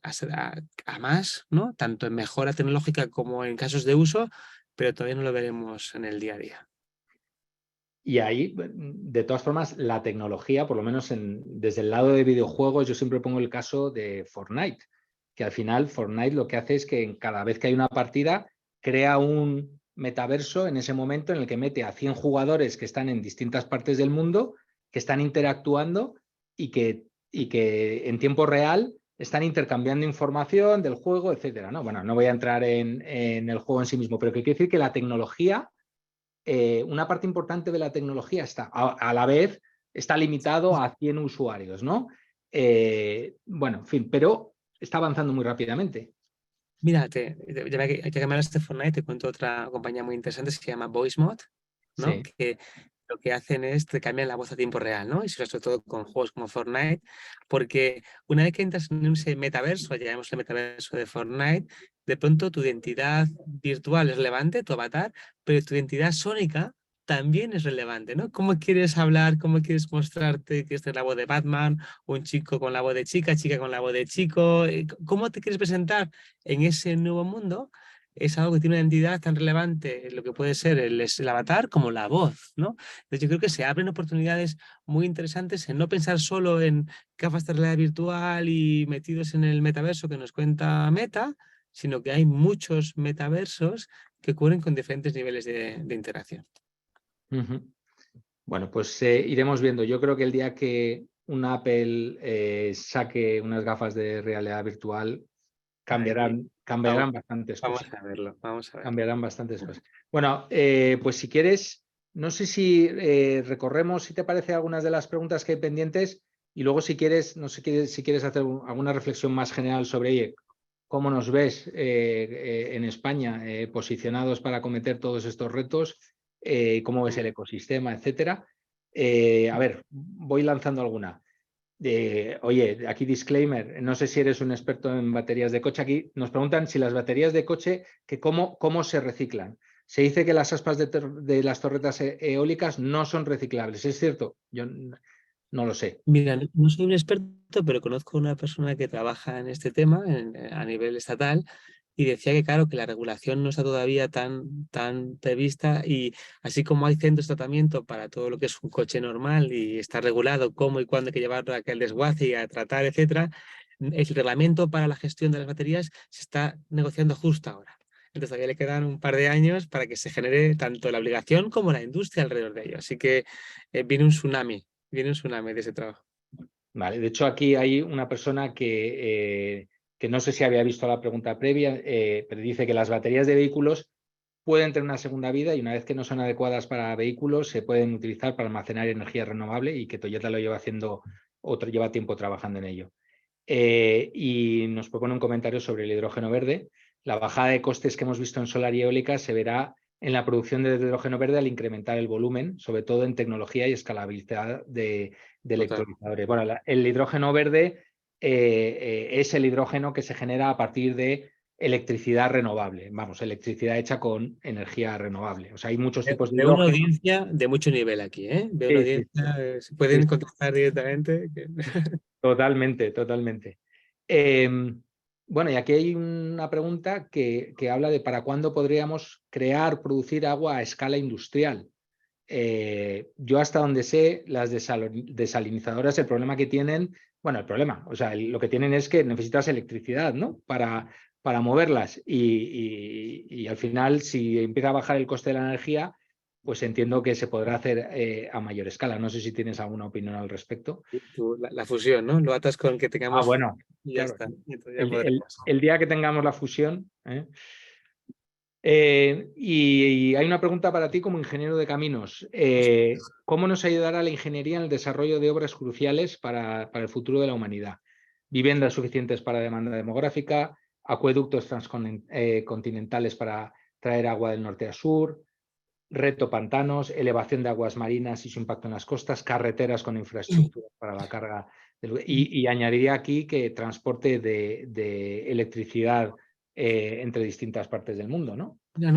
más, ¿no? Tanto en mejora tecnológica como en casos de uso, pero todavía no lo veremos en el día a día. Y ahí, de todas formas, la tecnología, por lo menos desde el lado de videojuegos, yo siempre pongo el caso de Fortnite, que al final Fortnite lo que hace es que cada vez que hay una partida, crea un metaverso en ese momento en el que mete a 100 jugadores que están en distintas partes del mundo, que están interactuando y que en tiempo real están intercambiando información del juego, etcétera, ¿no? Bueno, no voy a entrar en el juego en sí mismo, pero que quiere decir que la tecnología, una parte importante de la tecnología está, a la vez, está limitado a 100 usuarios, ¿no? Bueno, en fin, pero está avanzando muy rápidamente. Mira, ya que me hablas de Fortnite, te cuento otra compañía muy interesante, se llama VoiceMod, ¿no? Sí. Que lo que hacen es te cambian la voz a tiempo real, ¿no? Y sobre todo con juegos como Fortnite, porque una vez que entras en ese metaverso, llamamos el metaverso de Fortnite, de pronto tu identidad virtual es relevante, tu avatar, pero tu identidad sónica también es relevante, ¿no? ¿Cómo quieres hablar? ¿Cómo quieres mostrarte? ¿Quieres tener la voz de Batman? ¿Un chico con la voz de chica? ¿Chica con la voz de chico? ¿Cómo te quieres presentar en ese nuevo mundo? Es algo que tiene una identidad tan relevante, lo que puede ser el avatar como la voz, ¿no? Entonces yo creo que se abren oportunidades muy interesantes en no pensar solo en gafas de realidad virtual y metidos en el metaverso que nos cuenta Meta, sino que hay muchos metaversos que ocurren con diferentes niveles de interacción. Uh-huh. Bueno, pues iremos viendo. Yo creo que el día que un Apple saque unas gafas de realidad virtual, Ahí, cambiarán bastantes vamos cosas. a verlo, vamos a verlo. Cambiarán bastantes cosas. Bueno, pues si quieres, no sé si recorremos, si te parece, algunas de las preguntas que hay pendientes y luego si quieres, no sé si quieres hacer alguna reflexión más general sobre oye, cómo nos ves en España posicionados para acometer todos estos retos, cómo ves el ecosistema, etcétera. A ver, voy lanzando alguna. Oye, aquí disclaimer, no sé si eres un experto en baterías de coche. Aquí nos preguntan si las baterías de coche, que cómo se reciclan. Se dice que las aspas de las torretas eólicas no son reciclables. ¿Es cierto? Yo no lo sé. Mira, no soy un experto, pero conozco a una persona que trabaja en este tema a nivel estatal y decía que, claro, que la regulación no está todavía tan prevista y así como hay centros de tratamiento para todo lo que es un coche normal y está regulado cómo y cuándo hay que llevarlo a aquel desguace y a tratar, etcétera, el reglamento para la gestión de las baterías se está negociando justo ahora. Entonces todavía le quedan un par de años para que se genere tanto la obligación como la industria alrededor de ello. Así que viene un tsunami de ese trabajo. Vale, de hecho, aquí hay una persona que no sé si había visto la pregunta previa, pero dice que las baterías de vehículos pueden tener una segunda vida y una vez que no son adecuadas para vehículos se pueden utilizar para almacenar energía renovable y que Toyota lo lleva haciendo o lleva tiempo trabajando en ello. Y nos propone un comentario sobre el hidrógeno verde. La bajada de costes que hemos visto en solar y eólica se verá en la producción de hidrógeno verde al incrementar el volumen, sobre todo en tecnología y escalabilidad de electrolizadores. Bueno, el hidrógeno verde es el hidrógeno que se genera a partir de electricidad renovable, vamos, electricidad hecha con energía renovable. O sea, hay muchos tipos de Veo una hidrógeno. audiencia de mucho nivel aquí, ¿eh? Veo una Sí, sí, audiencia, se sí, pueden contactar directamente. totalmente, totalmente. Bueno, y aquí hay una pregunta que habla de para cuándo podríamos producir agua a escala industrial. Yo hasta donde sé, las desalinizadoras, el problema que tienen, bueno, o sea, lo que tienen es que necesitas electricidad, ¿no? Para moverlas y al final, si empieza a bajar el coste de la energía, pues entiendo que se podrá hacer a mayor escala. No sé si tienes alguna opinión al respecto. La fusión, ¿no? Lo atas con que tengamos fusión Bueno, y ya claro. está. Y entonces ya El, el- podremos. el día que tengamos la fusión. Y hay una pregunta para ti como ingeniero de caminos. ¿Cómo nos ayudará la ingeniería en el desarrollo de obras cruciales para el futuro de la humanidad? Viviendas suficientes para demanda demográfica, acueductos transcontinentales para traer agua del norte a sur, reto pantanos, elevación de aguas marinas y su impacto en las costas, carreteras con infraestructura para la carga. Y añadiría aquí que transporte de electricidad entre distintas partes del mundo, ¿no? Ya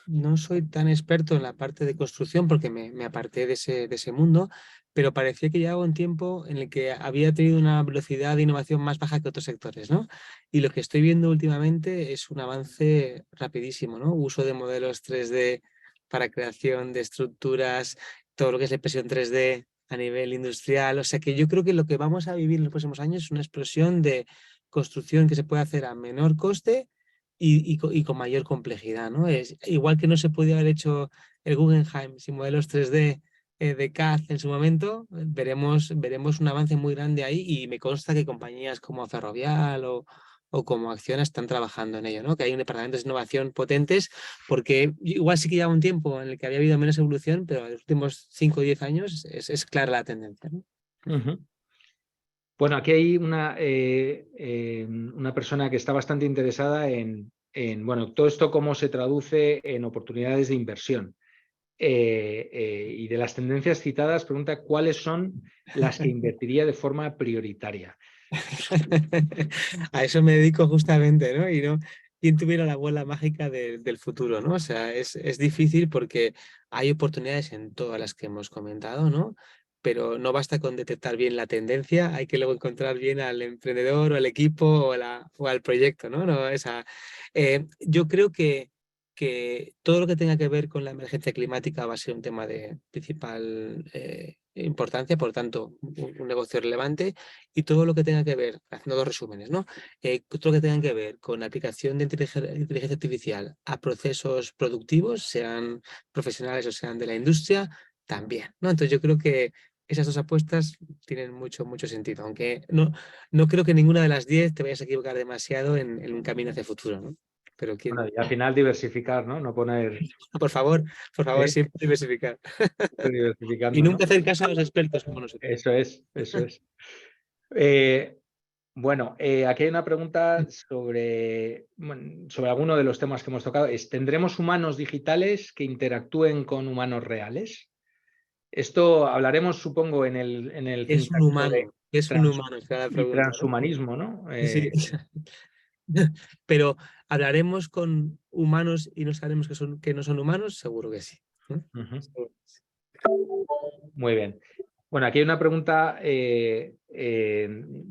no soy tan experto en la parte de construcción porque me aparté de ese mundo, pero parecía que llevaba un tiempo en el que había tenido una velocidad de innovación más baja que otros sectores, ¿no? Y lo que estoy viendo últimamente es un avance rapidísimo, ¿no? Uso de modelos 3D para creación de estructuras, todo lo que es la impresión 3D a nivel industrial. O sea que yo creo que lo que vamos a vivir en los próximos años es una explosión de construcción que se puede hacer a menor coste y con mayor complejidad, ¿no? Es igual que no se podía haber hecho el Guggenheim sin modelos 3D de CAD en su momento, veremos un avance muy grande ahí y me consta que compañías como Ferrovial o como Acciona están trabajando en ello, ¿no? Que hay un departamento de innovación potentes porque igual sí que lleva un tiempo en el que había habido menos evolución, pero en los últimos 5 o 10 años es clara la tendencia, ¿no? Uh-huh. Bueno, aquí hay una persona que está bastante interesada bueno, todo esto cómo se traduce en oportunidades de inversión. Y de las tendencias citadas, pregunta cuáles son las que invertiría de forma prioritaria. A eso me dedico justamente, ¿no? Y no, quién tuviera la bola mágica del futuro, ¿no? O sea, es difícil porque hay oportunidades en todas las que hemos comentado, ¿no? Pero no basta con detectar bien la tendencia, hay que luego encontrar bien al emprendedor o al equipo o al proyecto, ¿no? No, yo creo que todo lo que tenga que ver con la emergencia climática va a ser un tema de principal importancia, por tanto, un negocio relevante y todo lo que tenga que ver, haciendo dos resúmenes, ¿no? Todo lo que tenga que ver con la aplicación de inteligencia artificial a procesos productivos, sean profesionales o sean de la industria, también, ¿no? Entonces yo creo que esas dos apuestas tienen mucho, mucho sentido, aunque no creo que ninguna de las 10 te vayas a equivocar demasiado en un camino hacia el futuro, ¿no? Pero Bueno, y al final diversificar, ¿no? No poner por favor, siempre diversificar. Y diversificando, ¿no? nunca hacer caso a los expertos como nosotros. Eso es, eso es. Eh, Bueno, aquí hay una pregunta sobre alguno de los temas que hemos tocado. ¿Tendremos humanos digitales que interactúen con humanos reales? Esto hablaremos, supongo, en el Es un cincuento de humano, es un humano, es cada pregunta, ¿no? transhumanismo, ¿no? Sí. Pero ¿hablaremos con humanos y no sabremos que no son humanos? Seguro que sí. Ujú. Seguro que sí. Muy bien. Bueno, aquí hay una pregunta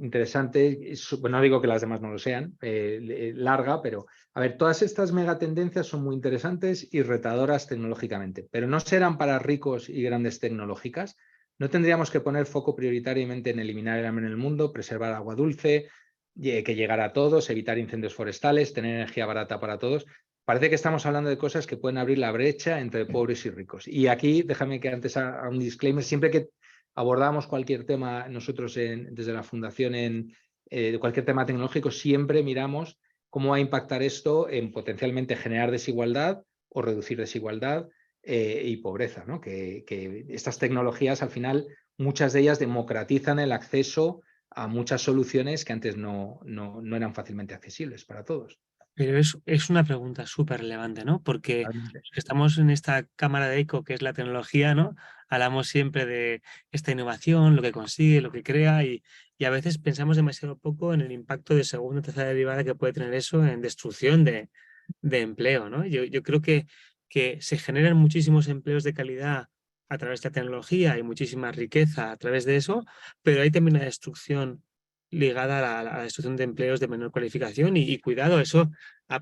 interesante, bueno, no digo que las demás no lo sean, larga, pero a ver, todas estas megatendencias son muy interesantes y retadoras tecnológicamente, pero no serán para ricos y grandes tecnológicas. No tendríamos que poner foco prioritariamente en eliminar el hambre en el mundo, preservar agua dulce, que llegara a todos, evitar incendios forestales, tener energía barata para todos. Parece que estamos hablando de cosas que pueden abrir la brecha entre pobres y ricos. Y aquí, déjame que antes haga un disclaimer, siempre que abordamos cualquier tema nosotros desde la fundación cualquier tema tecnológico, siempre miramos cómo va a impactar esto en potencialmente generar desigualdad o reducir desigualdad y pobreza, ¿no? Que estas tecnologías, al final, muchas de ellas democratizan el acceso a muchas soluciones que antes no eran fácilmente accesibles para todos. Pero es una pregunta súper relevante, ¿no? Porque Totalmente. estamos en esta cámara de eco que es la tecnología, ¿no? Hablamos siempre de esta innovación, lo que consigue, lo que crea, y a veces pensamos demasiado poco en el impacto de segunda o tercera derivada que puede tener eso en destrucción de empleo, ¿no? Yo creo que se generan muchísimos empleos de calidad a través de la tecnología y muchísima riqueza a través de eso, pero hay también una destrucción ligada a la destrucción de empleos de menor cualificación y cuidado, eso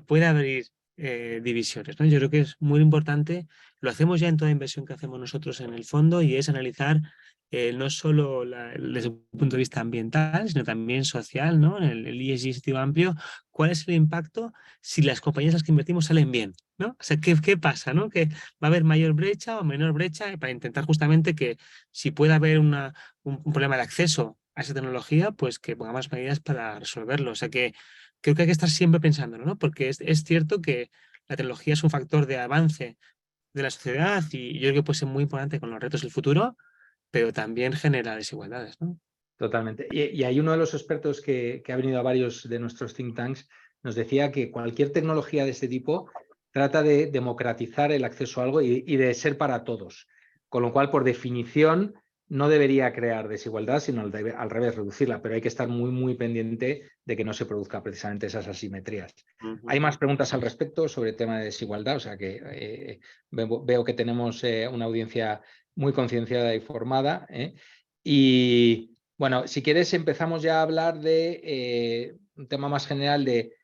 puede abrir divisiones, ¿no? Yo creo que es muy importante, lo hacemos ya en toda inversión que hacemos nosotros en el fondo y es analizar no solo desde un punto de vista ambiental, sino también social, ¿no? En el ESG sentido amplio, cuál es el impacto si las compañías en las que invertimos salen bien, ¿no? O sea, ¿qué pasa, ¿no? Que va a haber mayor brecha o menor brecha para intentar justamente que si puede haber un problema de acceso a esa tecnología, pues que pongamos medidas para resolverlo. O sea que creo que hay que estar siempre pensándolo, ¿no? Porque es cierto que la tecnología es un factor de avance de la sociedad y yo creo que puede ser muy importante con los retos del futuro, pero también genera desigualdades, ¿no? Totalmente. Y hay uno de los expertos que ha venido a varios de nuestros think tanks, nos decía que cualquier tecnología de este tipo trata de democratizar el acceso a algo y de ser para todos. Con lo cual, por definición, no debería crear desigualdad, sino al revés, reducirla. Pero hay que estar muy, muy pendiente de que no se produzcan precisamente esas asimetrías. Hay más preguntas al respecto sobre el tema de desigualdad, o sea que veo que tenemos una audiencia muy concienciada y formada. Y bueno, si quieres empezamos ya a hablar de un tema más general de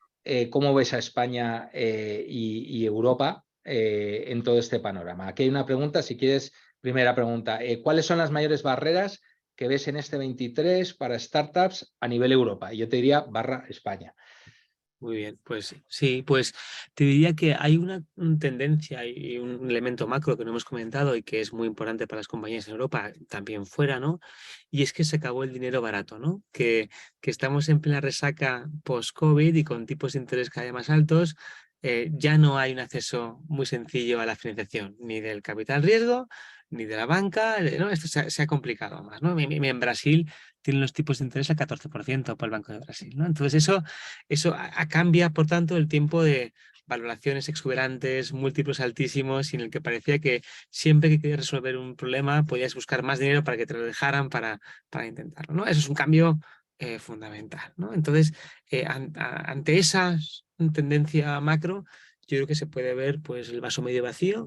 cómo ves a España y Europa en todo este panorama. Aquí hay una pregunta, si quieres, primera pregunta. ¿Cuáles son las mayores barreras que ves en este 23 para startups a nivel Europa? Y yo te diría /España. Muy bien, pues sí, pues te diría que hay una tendencia y un elemento macro que no hemos comentado y que es muy importante para las compañías en Europa, también fuera, ¿no? Y es que se acabó el dinero barato, ¿no? Que estamos en plena resaca post-COVID y con tipos de interés cada vez más altos, ya no hay un acceso muy sencillo a la financiación, ni del capital riesgo, ni de la banca, ¿no? Esto se ha complicado más, ¿no? En Brasil tienen los tipos de interés al 14% por el Banco de Brasil, ¿no? Entonces eso cambia, por tanto, el tiempo de valoraciones exuberantes, múltiplos altísimos, y en el que parecía que siempre que querías resolver un problema podías buscar más dinero para que te lo dejaran para intentarlo, ¿no? Eso es un cambio fundamental, ¿no? Entonces, ante esa tendencia macro, yo creo que se puede ver pues, el vaso medio vacío,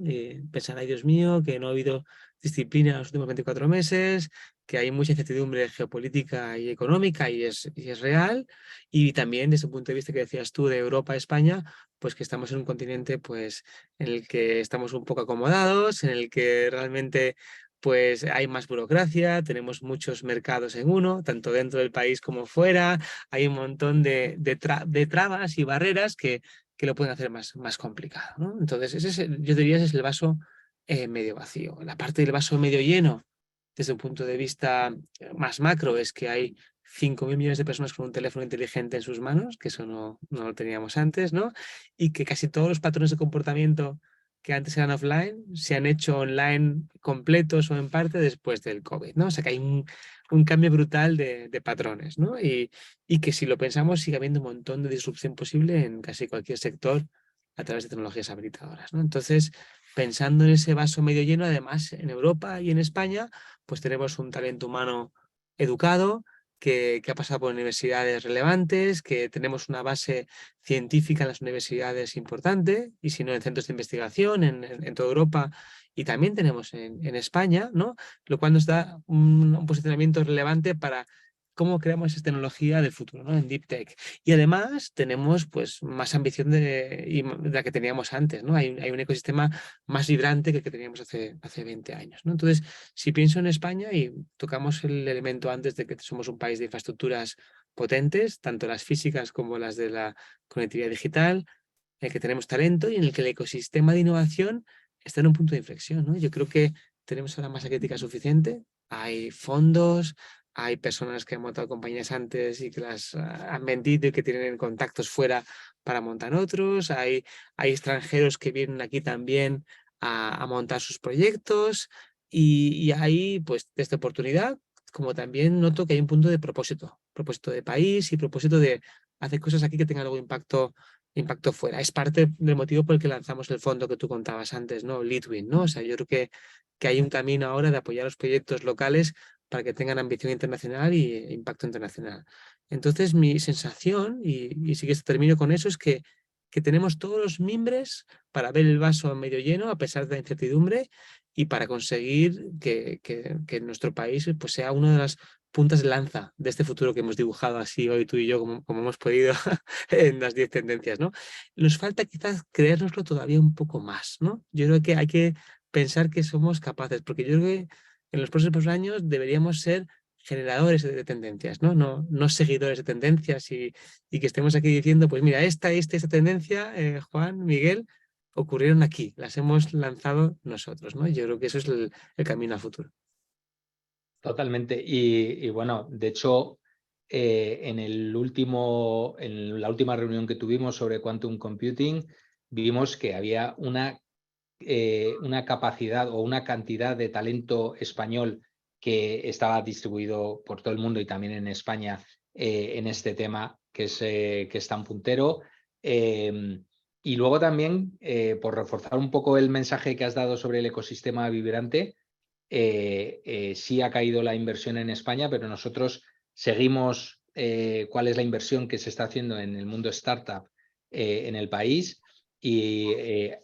pensar, ay Dios mío, que no ha habido disciplina en los últimos 24 meses, que hay mucha incertidumbre geopolítica y económica y es real, y también desde el punto de vista que decías tú de Europa, España, pues que estamos en un continente pues en el que estamos un poco acomodados, en el que realmente pues hay más burocracia, tenemos muchos mercados en uno, tanto dentro del país como fuera, hay un montón de trabas y barreras que lo pueden hacer más complicado, ¿no? Entonces, yo diría ese es el vaso medio vacío. La parte del vaso medio lleno, desde un punto de vista más macro, es que hay 5.000 millones de personas con un teléfono inteligente en sus manos, que eso no lo teníamos antes, ¿no? Y que casi todos los patrones de comportamiento que antes eran offline se han hecho online completos o en parte después del COVID, ¿no? O sea que hay un cambio brutal de patrones, ¿no? Y que si lo pensamos sigue habiendo un montón de disrupción posible en casi cualquier sector a través de tecnologías habilitadoras, ¿no? Entonces, pensando en ese vaso medio lleno, además en Europa y en España, pues tenemos un talento humano educado, que ha pasado por universidades relevantes, que tenemos una base científica en las universidades importante, y si no en centros de investigación en toda Europa, y también tenemos en España, ¿no? Lo cual nos da un posicionamiento relevante para cómo creamos esa tecnología del futuro, ¿no? En Deep Tech. Y además tenemos pues más ambición de la que teníamos antes, ¿no? Hay un ecosistema más vibrante que el que teníamos hace 20 años, ¿no? Entonces, si pienso en España y tocamos el elemento antes de que somos un país de infraestructuras potentes, tanto las físicas como las de la conectividad digital, en el que tenemos talento y en el que el ecosistema de innovación está en un punto de inflexión, ¿no? Yo creo que tenemos ahora masa crítica suficiente, hay fondos, hay personas que han montado compañías antes y que las han vendido y que tienen contactos fuera para montar otros. Hay extranjeros que vienen aquí también a montar sus proyectos y hay pues de esta oportunidad, como también noto que hay un punto de propósito de país y propósito de hacer cosas aquí que tengan algún impacto fuera. Es parte del motivo por el que lanzamos el fondo que tú contabas antes, ¿no? Leadwin, ¿no? O sea, yo creo que hay un camino ahora de apoyar los proyectos locales para que tengan ambición internacional e impacto internacional. Entonces, mi sensación, y sí que termino con eso, es que tenemos todos los mimbres para ver el vaso medio lleno a pesar de la incertidumbre y para conseguir que nuestro país pues, sea una de las puntas de lanza de este futuro que hemos dibujado así hoy tú y yo, como hemos podido en las 10 tendencias, ¿no? Nos falta quizás creérnoslo todavía un poco más, ¿no? Yo creo que hay que pensar que somos capaces, porque yo creo que en los próximos años deberíamos ser generadores de tendencias, ¿no? No seguidores de tendencias y que estemos aquí diciendo, pues mira, esta tendencia, Juan, Miguel, ocurrieron aquí, las hemos lanzado nosotros, ¿no? Yo creo que eso es el camino a futuro. Totalmente. Y bueno, de hecho, en la última reunión que tuvimos sobre Quantum Computing, vimos que había una capacidad o una cantidad de talento español que estaba distribuido por todo el mundo y también en España en este tema que es tan puntero. Y luego también, por reforzar un poco el mensaje que has dado sobre el ecosistema vibrante, sí ha caído la inversión en España, pero nosotros seguimos cuál es la inversión que se está haciendo en el mundo startup en el país y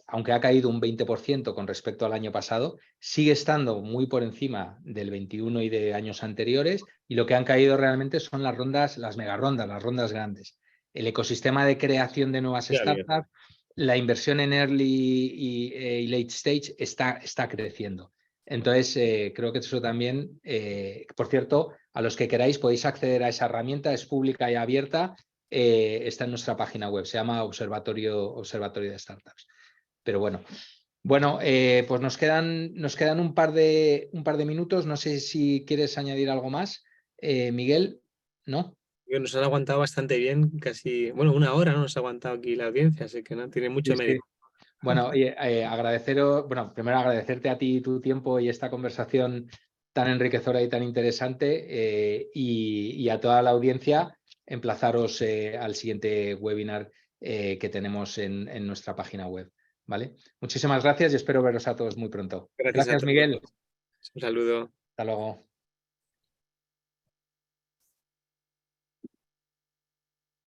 aunque ha caído un 20% con respecto al año pasado, sigue estando muy por encima del 21 y de años anteriores y lo que han caído realmente son las rondas, las megarondas, las rondas grandes. El ecosistema de creación de nuevas startups, la inversión en early y late stage está creciendo. Entonces, creo que eso también, por cierto, a los que queráis podéis acceder a esa herramienta, es pública y abierta, está en nuestra página web, se llama Observatorio de Startups. Pero bueno, pues nos quedan un par de minutos, no sé si quieres añadir algo más, Miguel, ¿no? Nos han aguantado bastante bien, casi, bueno, una hora, ¿no? Nos ha aguantado aquí la audiencia, así que no tiene mucho Sí, sí. mérito. Bueno, primero agradecerte a ti tu tiempo y esta conversación tan enriquecedora y tan interesante y a toda la audiencia emplazaros al siguiente webinar que tenemos en nuestra página web. ¿Vale? Muchísimas gracias y espero veros a todos muy pronto. Gracias a Gracias, todos. Miguel. Un saludo. Hasta luego.